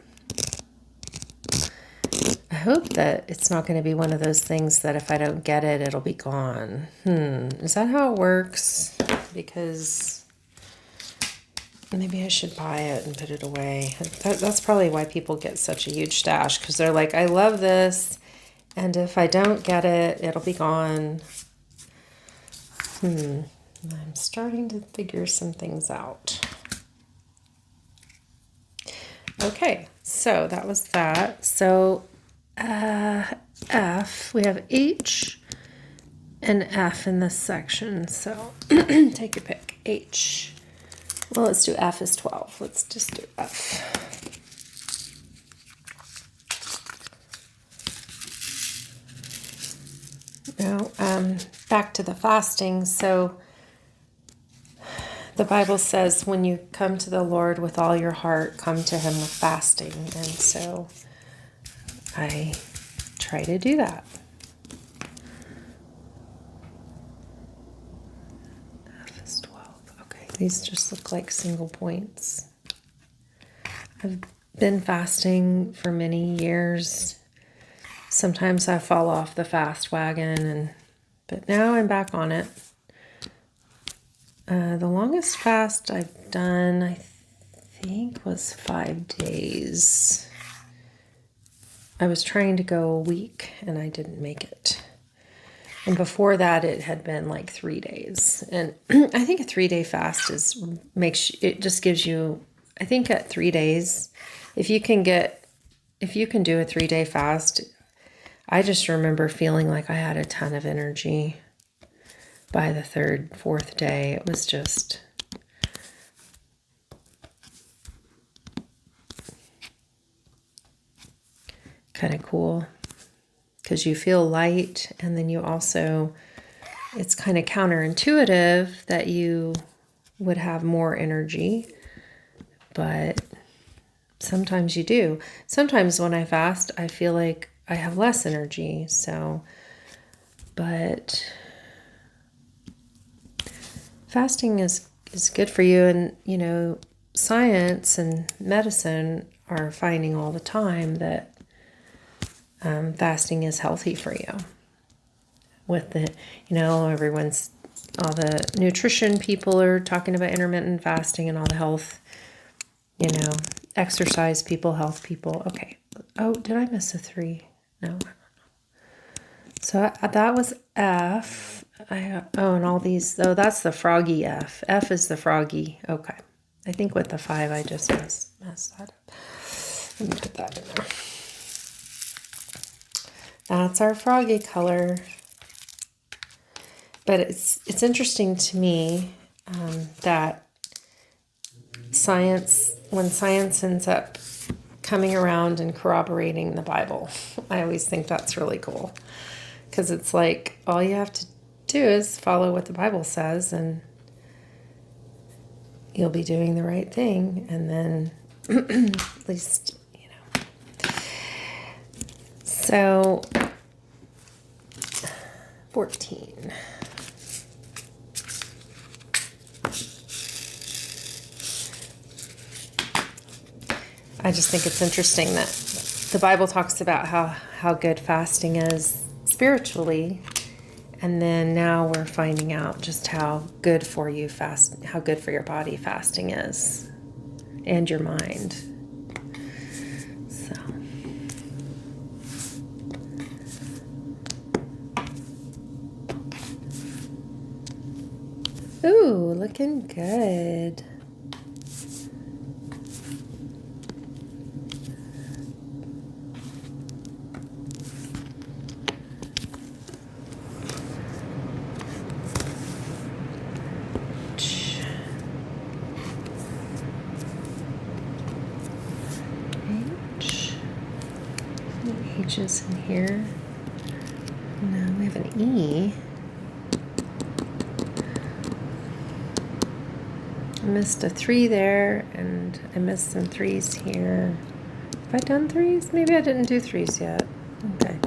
A: I hope that it's not going to be one of those things that if I don't get it, it'll be gone. Is that how it works? Because maybe I should buy it and put it away. That's probably why people get such a huge stash, because they're like, I love this, and if I don't get it, it'll be gone. I'm starting to figure some things out. Okay, so that was that. So F, we have H and F in this section. So take your pick. H. Well, let's do F is 12. Let's just do F. Now, back to the fasting. So the Bible says when you come to the Lord with all your heart, come to him with fasting. And so I try to do that. F is 12. Okay, these just look like single points. I've been fasting for many years. Sometimes I fall off the fast wagon, but now I'm back on it. The longest fast I've done, I think, was 5 days. I was trying to go a week, and I didn't make it. And before that, it had been like 3 days. And I think a 3-day fast just gives you, I think at 3 days, if you can do a 3-day fast, I just remember feeling like I had a ton of energy. By the 3rd, 4th day, it was just kind of cool because you feel light, and then you also, it's kind of counterintuitive that you would have more energy, but sometimes you do. Sometimes when I fast, I feel like I have less energy, but fasting is good for you, and science and medicine are finding all the time that fasting is healthy for you. With all the nutrition people are talking about intermittent fasting, and all the health, exercise people, health people. Okay. Oh, did I miss a 3? No. So that was F. And all these, that's the froggy F. F is the froggy. Okay. I think with the 5, I just messed that up. Let me put that in there. That's our froggy color. But it's interesting to me that when science ends up coming around and corroborating the Bible, I always think that's really cool. Because it's like, all you have to do is follow what the Bible says, and you'll be doing the right thing. And then, at least, So, 14. I just think it's interesting that the Bible talks about how good fasting is spiritually, and then now we're finding out just how good for your body fasting is, and your mind. So Ooh, looking good. H. Any H's in here? No, we have an E. I missed a 3 there, and I missed some 3s here. Have I done 3s? Maybe I didn't do 3s yet. Okay.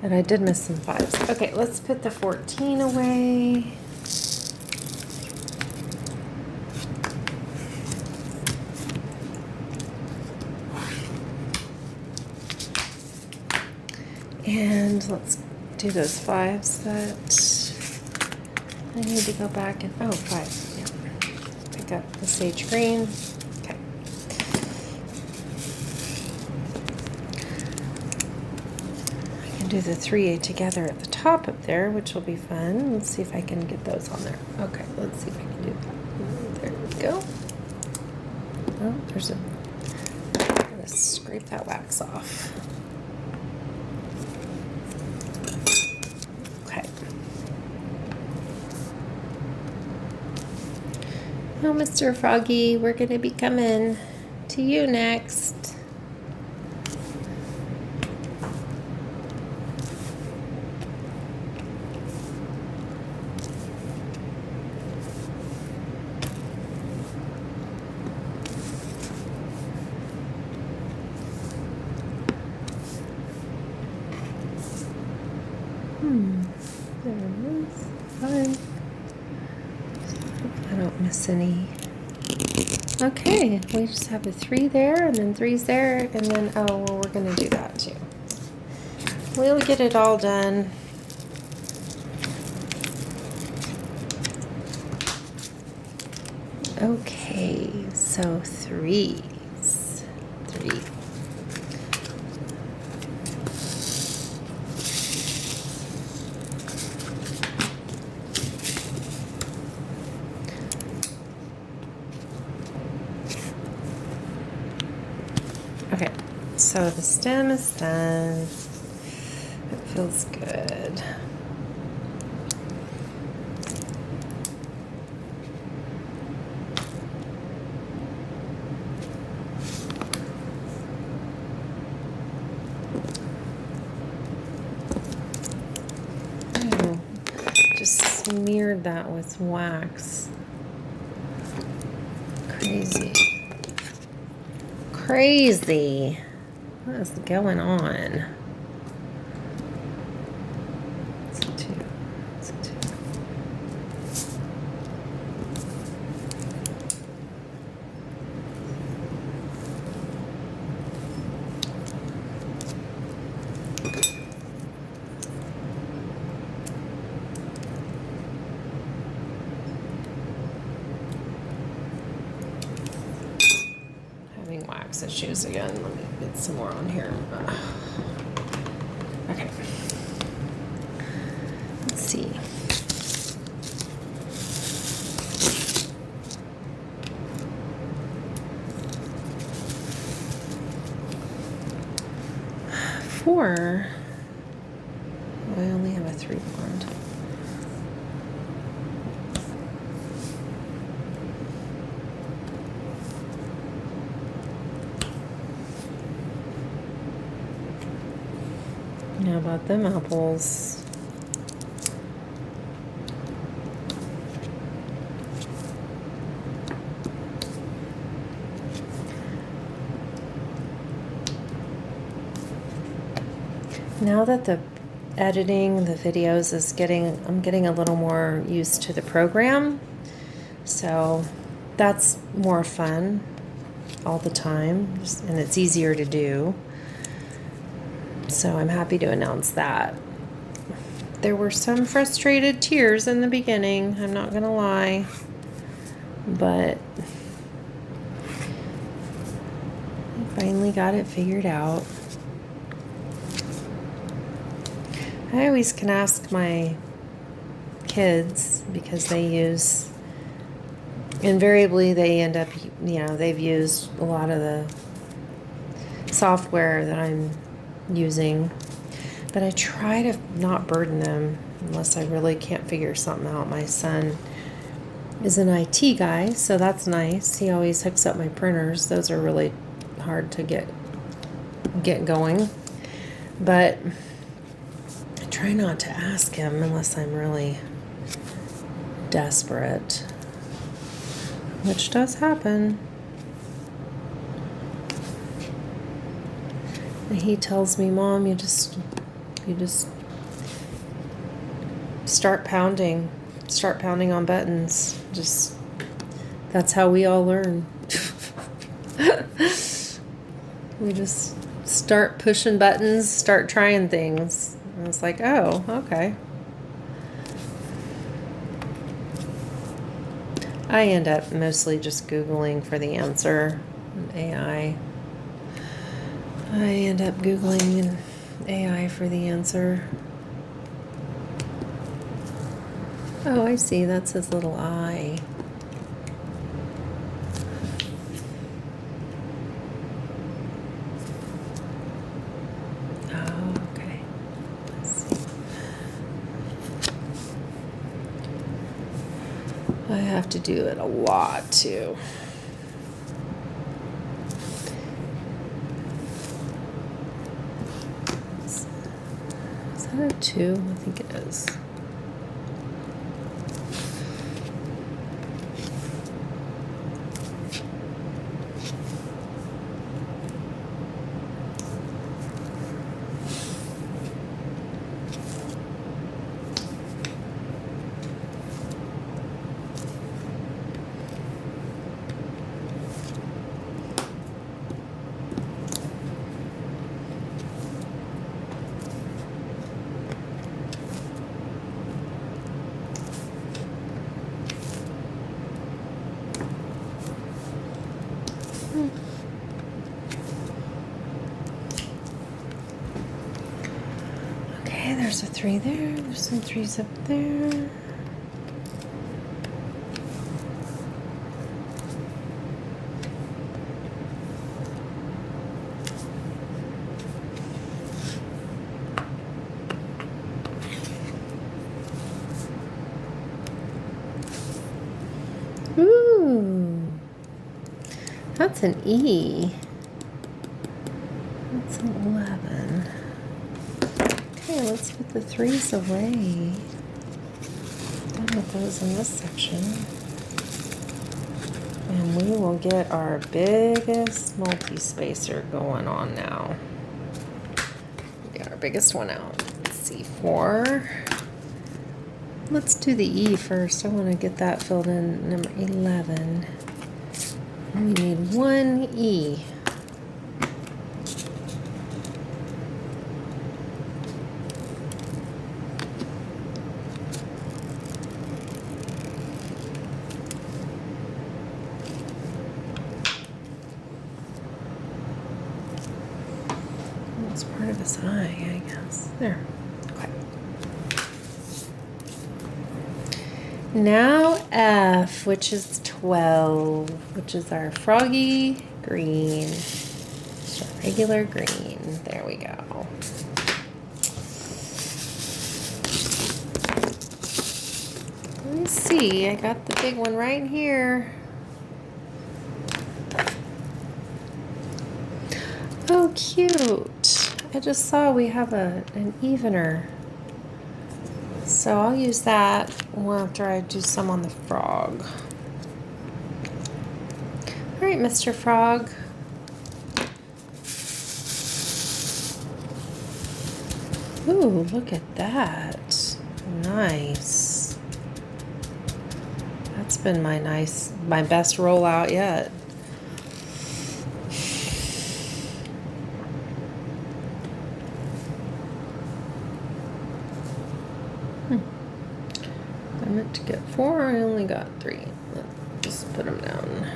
A: And I did miss some 5s. Okay, let's put the 14 away. And let's do those 5s that I need to go back and, oh, 5, yeah. Pick up the sage green. Okay. I can do the 3A together at the top up there, which will be fun. Let's see if I can get those on there. Okay, let's see if I can do that. There we go. Oh, there's a, I'm gonna scrape that wax off. Okay. Oh, Mr. Froggy, we're gonna be coming to you next. There it is. Fine. I don't miss any. Okay, we just have a 3 there, and then 3's there, and then, oh, well, we're gonna do that too. We'll get it all done. Okay, so 3's. 3. Okay, so the stem is done. It feels good. Oh, just smeared that with wax. Crazy. Crazy. What is going on? It's a 2. It's a 2. Having wax issues again. Let me get some more on here. Okay. Let's see. Four. I only have a 3 bond. How about them apples? Now that the editing the videos is I'm getting a little more used to the program, so that's more fun all the time, and it's easier to do. So I'm happy to announce that. There were some frustrated tears in the beginning, I'm not gonna lie, but I finally got it figured out. I always can ask my kids because invariably they end up, they've used a lot of the software that I'm using. But I try to not burden them unless I really can't figure something out. My son is an IT guy, so that's nice. He always hooks up my printers. Those are really hard to get going. But I try not to ask him unless I'm really desperate, which does happen. And he tells me, Mom, you just start pounding on buttons. That's how we all learn. We just start pushing buttons, start trying things. And it's like, oh, okay. I end up mostly just Googling for the answer. AI. I end up Googling AI for the answer. Oh, I see. That's his little eye. Oh, okay. Let's see. I have to do it a lot, too. Is that a 2? I think it is. Okay, there's a 3 there. There's some 3s up there. Ooh, that's an E. That's an 11. Okay, let's put the 3s away. Done with those in this section. And we will get our biggest multi-spacer going on now. Get our biggest one out. Let's see, 4. Let's do the E first. I want to get that filled in, number 11. We need 1 E. That's part of his eye, I guess. There. Okay. Now F, which is 12, which is our froggy green. Just a regular green. There we go. Let me see. I got the big one right here. Oh, cute. I just saw we have an evener. So I'll use that after I do some on the frog. All right, Mr. Frog. Ooh, look at that. Nice. That's been my best rollout yet. I meant to get 4, I only got 3. Let's just put them down.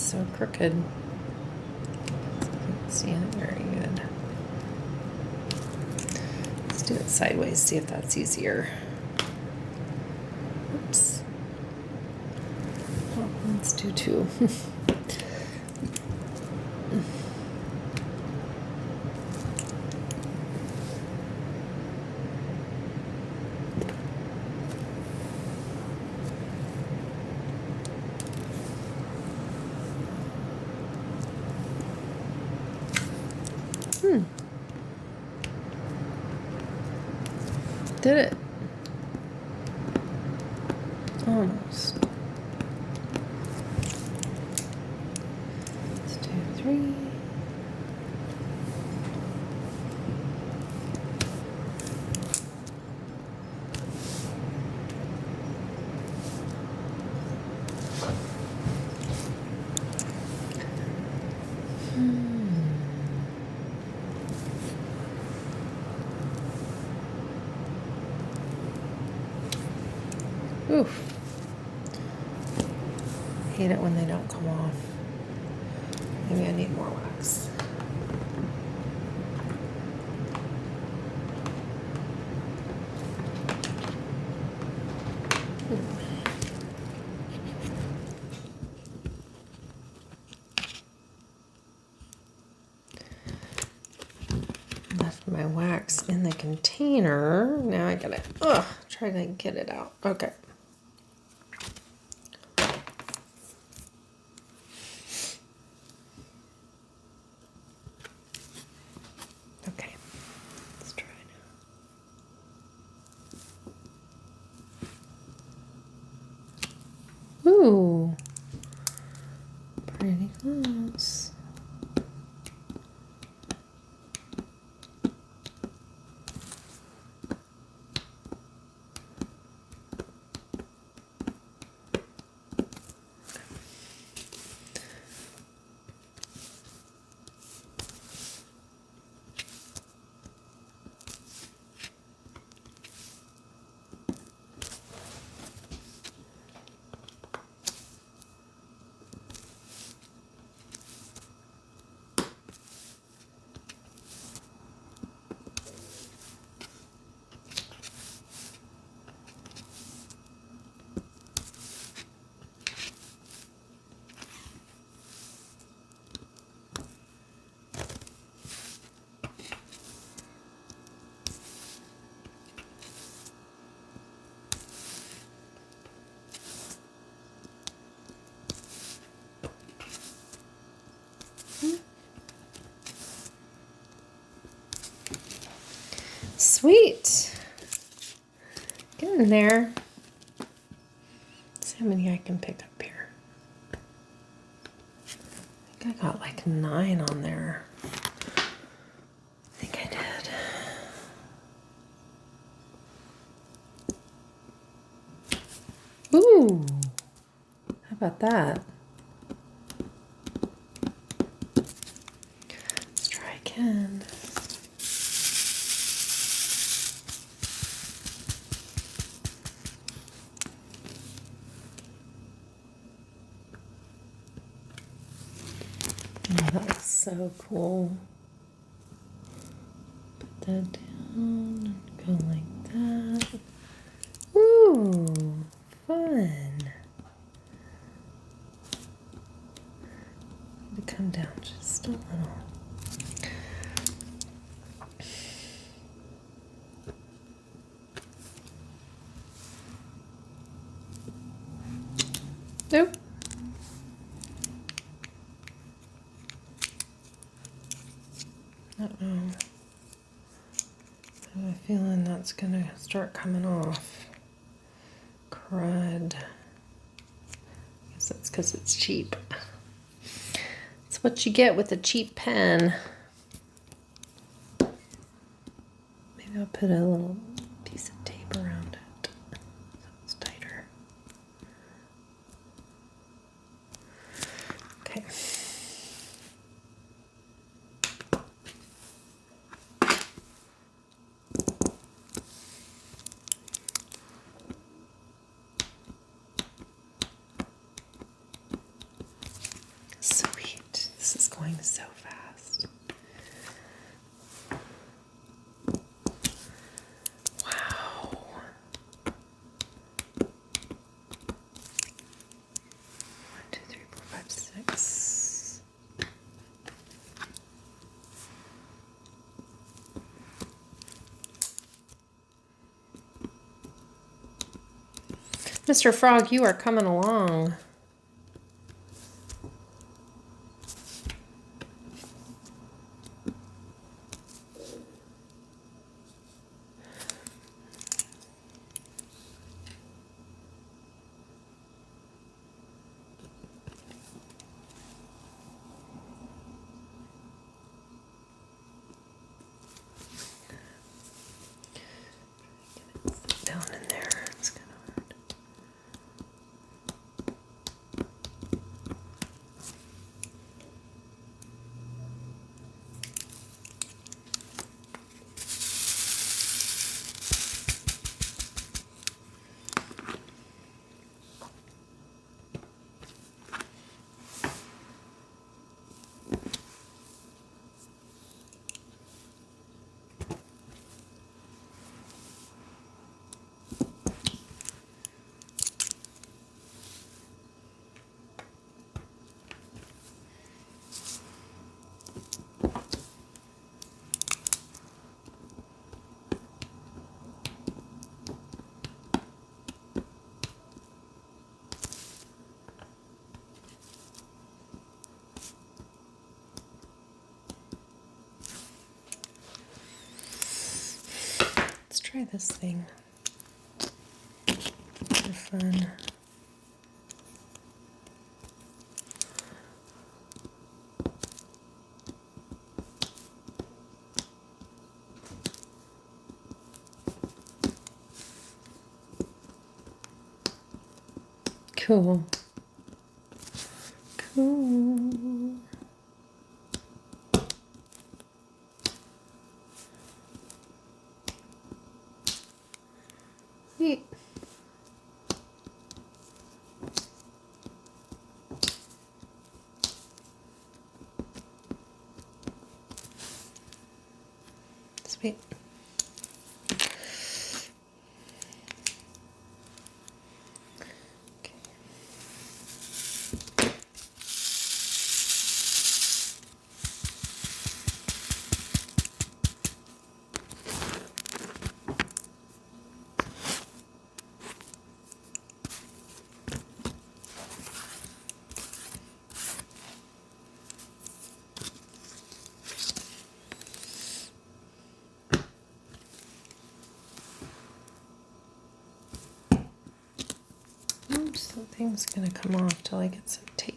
A: so crooked. Can't see it very good. Let's do it sideways, see if that's easier. Oops. Oh, let's do two. Did it. Almost. Let's do 3. Oof. Hate it when they don't come off. Maybe I need more wax. Left my wax in the container. Now I gotta try to get it out. Okay. Okay. Let's try now. Ooh. Pretty close. Sweet. Get in there. Let's see how many I can pick up here. I think I got like 9 on there. I think I did. Ooh. How about that? Let's try again. Oh, that was so cool. Put that down and go like that. Ooh, fun. Need to come down just a little. Nope. Uh-oh. I have a feeling that's gonna start coming off. Crud. I guess that's because it's cheap. It's what you get with a cheap pen. Maybe I'll put a little piece of tape around it so it's tighter. Okay. Mr. Frog, you are coming along. Down in there. It's kind of hard. Let's try this thing for fun. Cool. Cool. Neat. Sweet. Oops, the thing's gonna come off till I get some tape.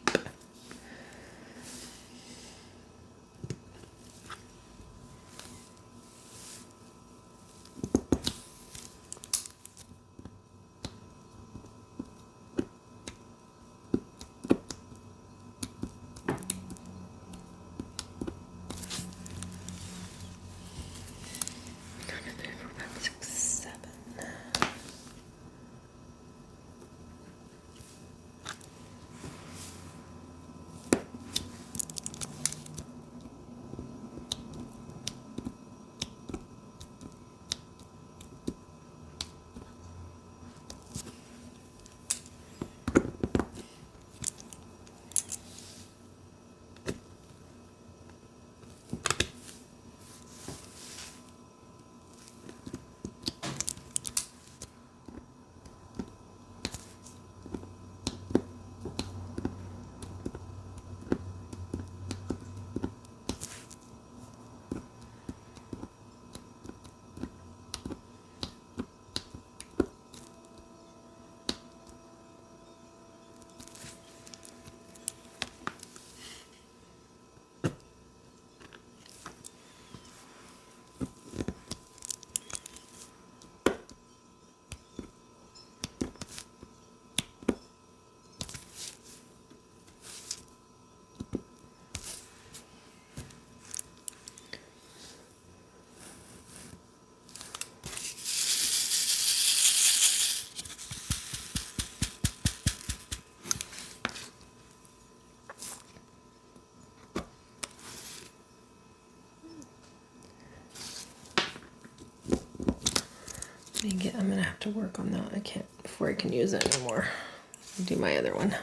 A: I'm gonna have to work on that. I can't before I can use it anymore. I'll do my other one.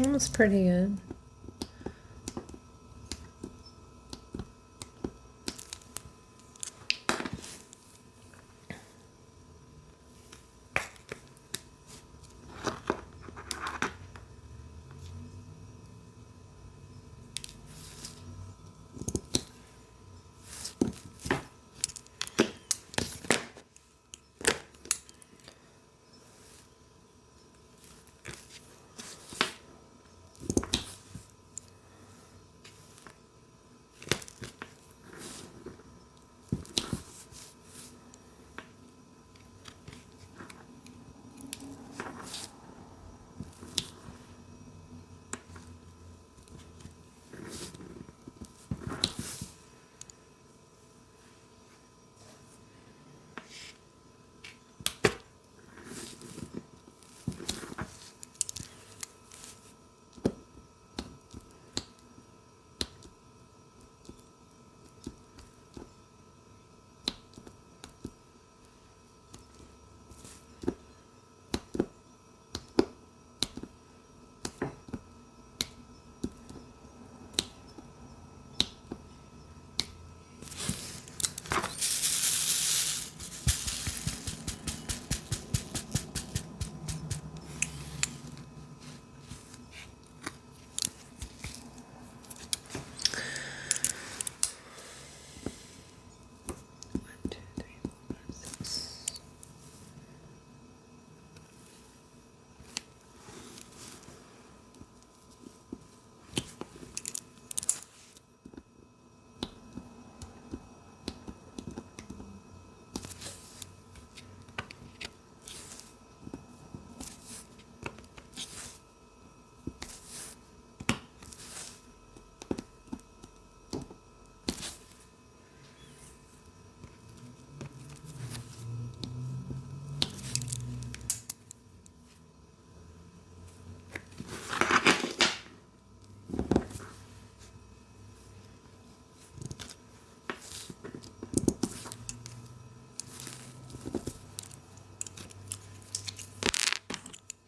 A: That was pretty good.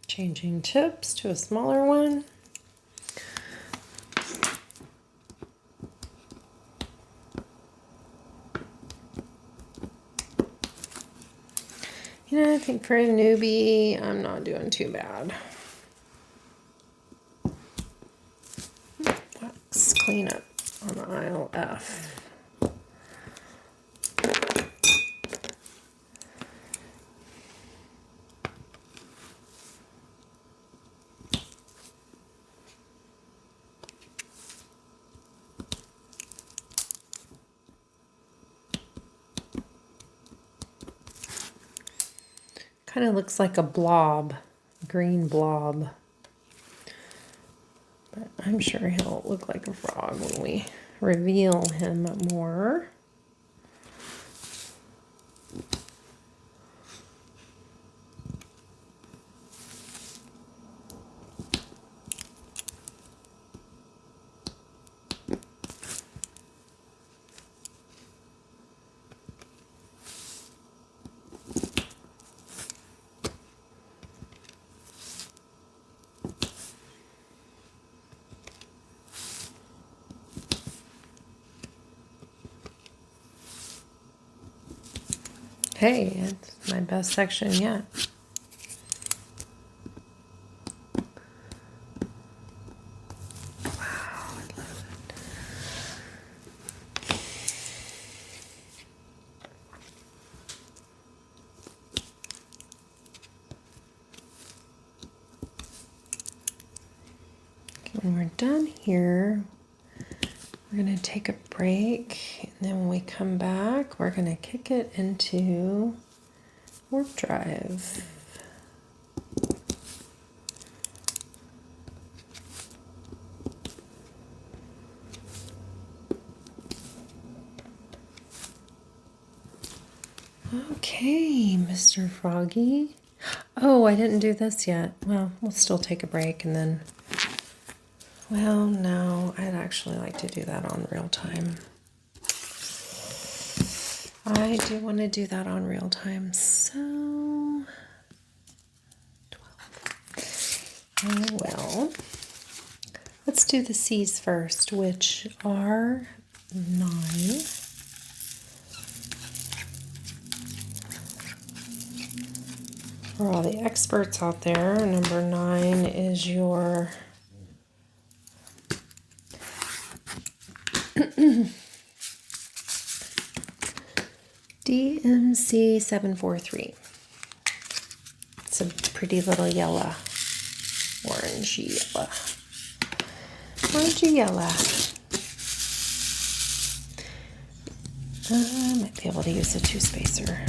A: Changing tips to a smaller one. You know, I think for a newbie, I'm not doing too bad. Let's clean up on aisle F. Kind of looks like a blob, green blob. But I'm sure he'll look like a frog when we reveal him more. Hey, it's my best section yet. Wow, I love it. When we're done here, we're going to take a break, and then when we come back, we're going to kick it into warp drive. Okay, Mr. Froggy. Oh, I didn't do this yet. Well, we'll still take a break and then... Well, no, I'd actually like to do that on real time. I do want to do that on real time, so 12. I will. Let's do the C's first, which are 9. For all the experts out there, number 9 is your DMC 743. It's a pretty little yellow, orangey yellow. Orangey yellow. I might be able to use a 2-spacer.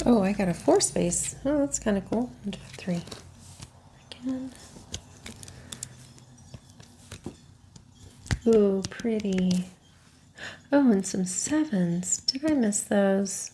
A: Oh, I got a 4-space. Oh, that's kind of cool. 1, 2, 3. Again. Ooh, pretty. Oh, and some 7s. Did I miss those?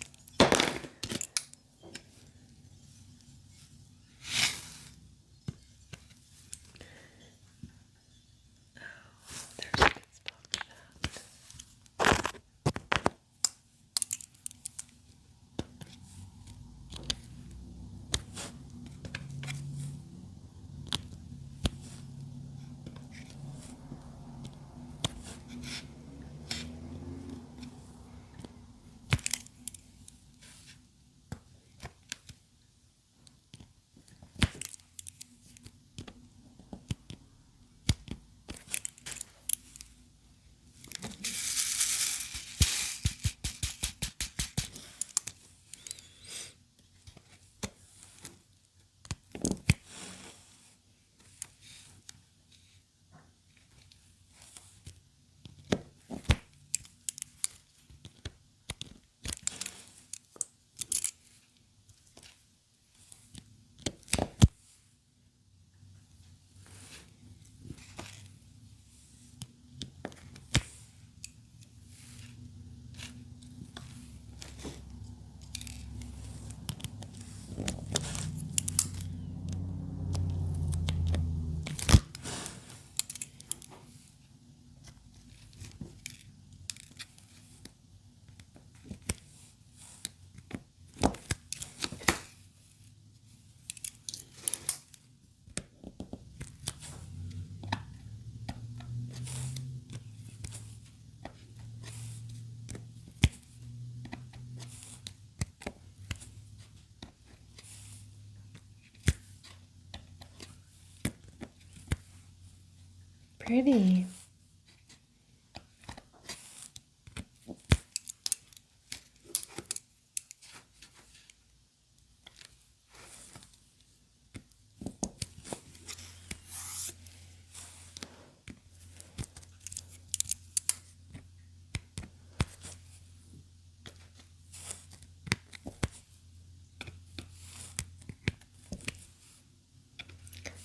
A: Pretty.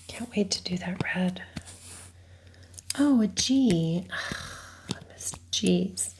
A: Can't wait to do that red. Oh, a G. I missed G's.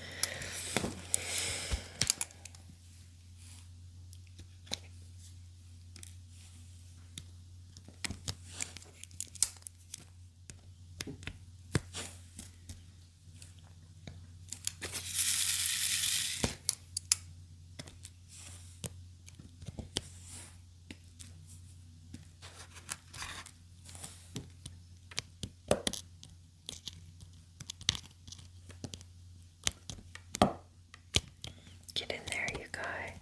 A: Get in there, you guy.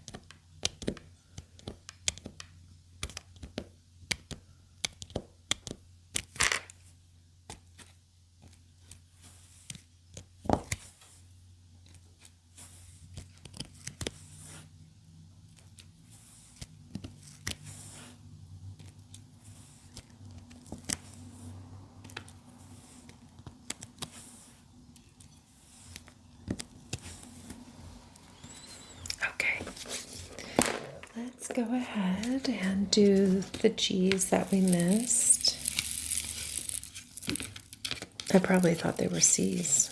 A: Okay. Let's go ahead and do the G's that we missed. I probably thought they were C's.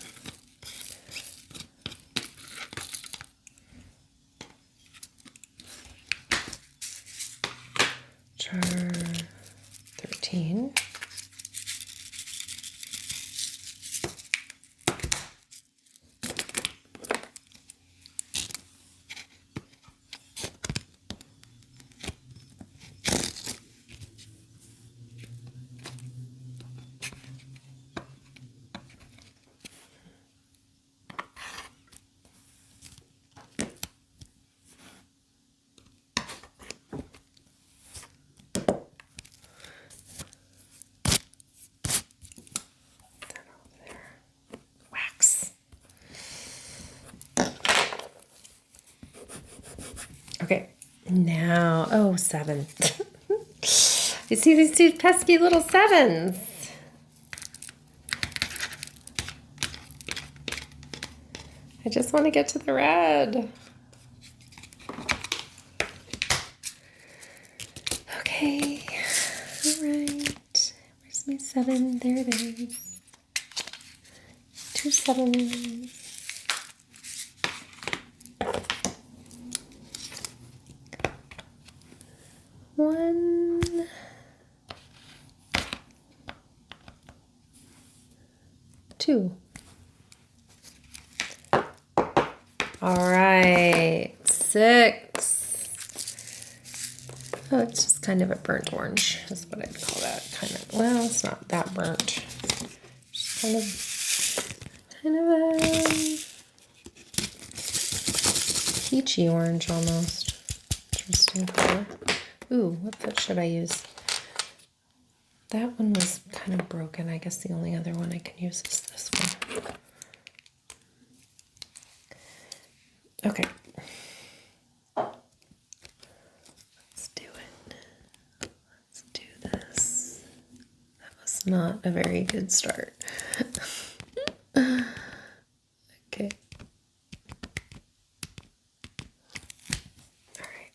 A: Char 13. Okay, now, oh, 7. You see these two pesky little 7s? I just want to get to the red. Okay, all right. Where's my 7? There it is. 2 7s. 1, 2. All right, 6. Oh, it's just kind of a burnt orange. That's what I'd call that. Kind of. Well, it's not that burnt. Just kind of a peachy orange almost. Interesting color. Ooh, what should I use? That one was kind of broken. I guess the only other one I can use is this one. Okay. Let's do it. Let's do this. That was not a very good start. Okay. All right.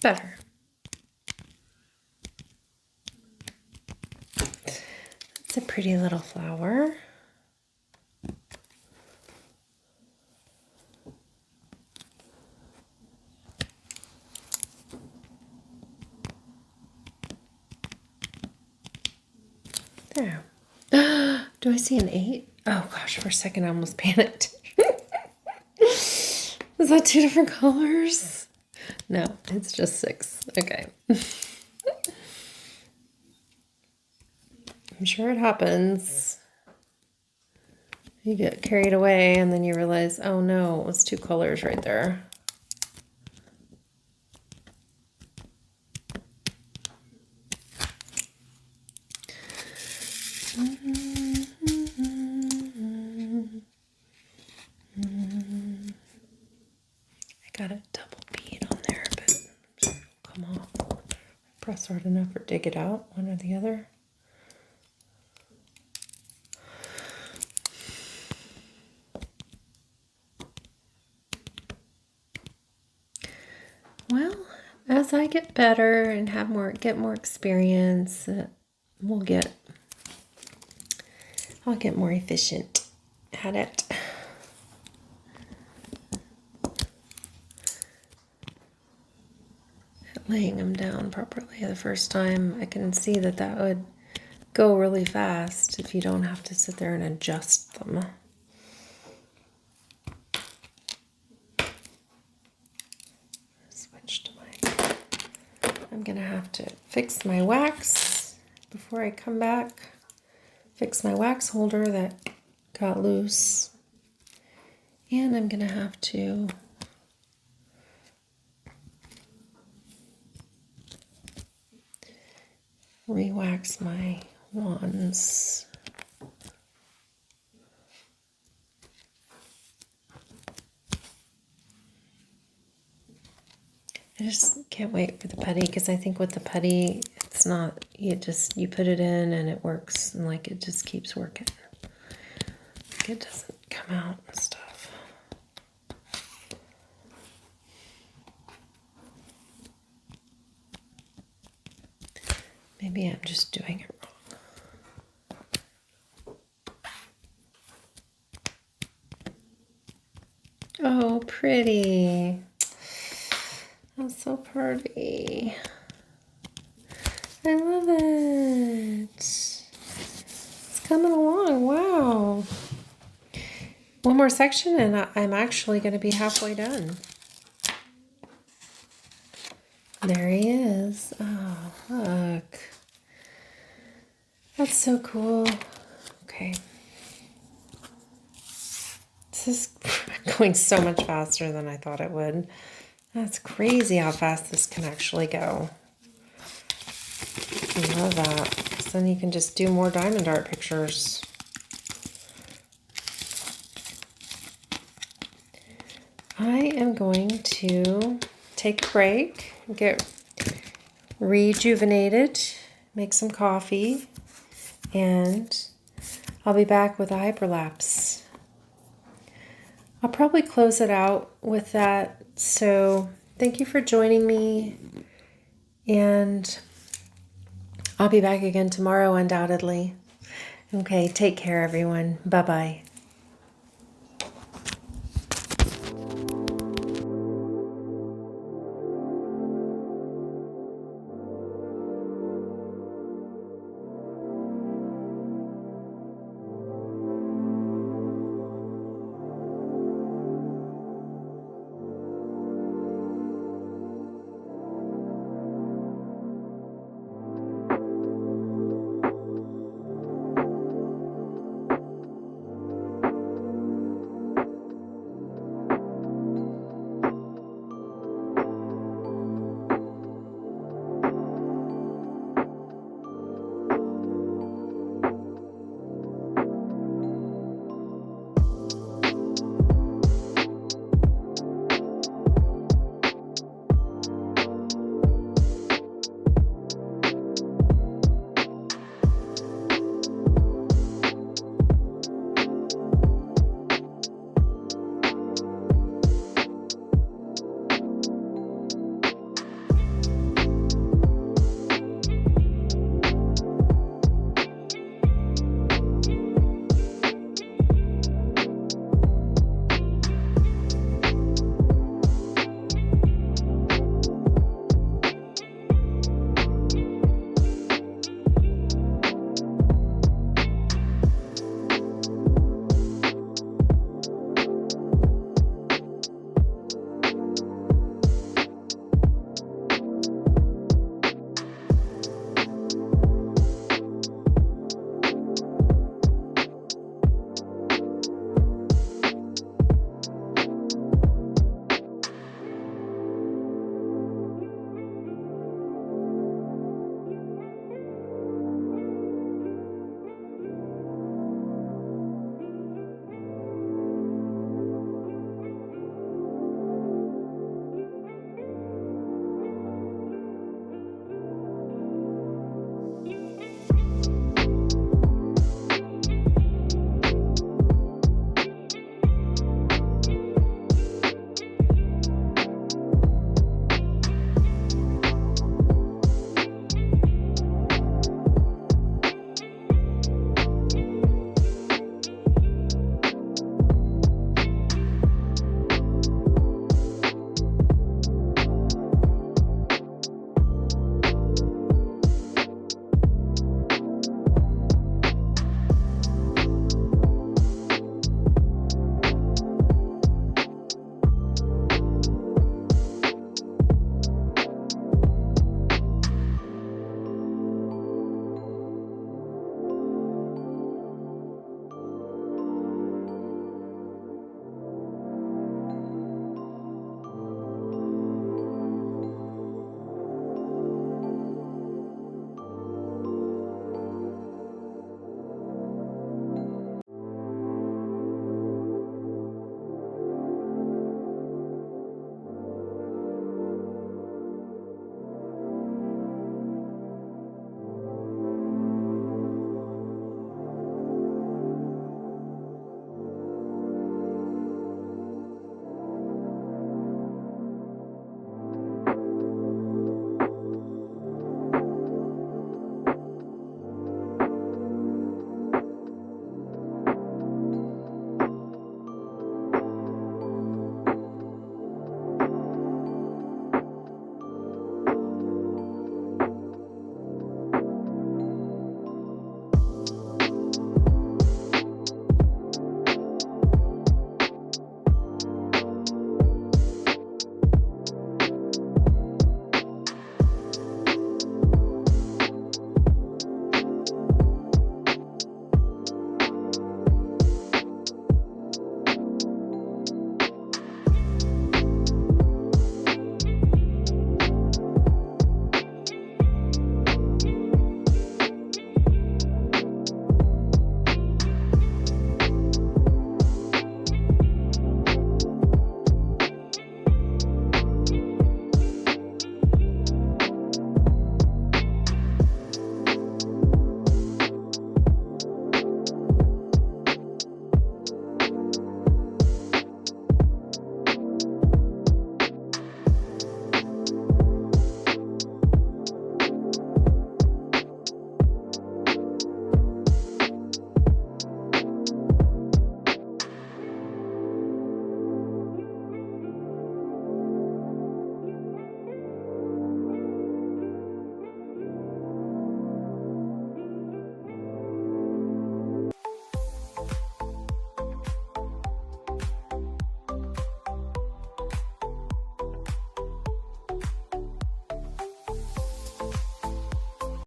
A: Better. It's a pretty little flower. There. Do I see an 8? Oh gosh, for a second I almost panicked. Is that 2 different colors? No, it's just 6. Okay. I'm sure it happens. You get carried away and then you realize, oh no, it was 2 colors right there. I got a double bead on there, but I'm sure it'll come off. Press hard enough or dig it out, one or the other. Well, as I get better and get more experience, I'll get more efficient at it. At laying them down properly the first time, I can see that would go really fast if you don't have to sit there and adjust them. Switch to I'm gonna have to fix my wax before I come back. Fix my wax holder that got loose. And I'm gonna have to re-wax my wands. I just can't wait for the putty, because I think with the putty, it's not, you put it in and it works, and like it just keeps working. Like it doesn't come out and stuff. Maybe I'm just doing it wrong. Oh, pretty. That's so pretty. I love it. It's coming along. Wow. One more section and I'm actually going to be halfway done. There he is. Oh, look. That's so cool. Okay. This is going so much faster than I thought it would. That's crazy how fast this can actually go. I love that. Because then you can just do more diamond art pictures. I am going to take a break, get rejuvenated, make some coffee, and I'll be back with a hyperlapse. I'll probably close it out with that. So thank you for joining me, and I'll be back again tomorrow, undoubtedly. Okay, take care, everyone. Bye-bye.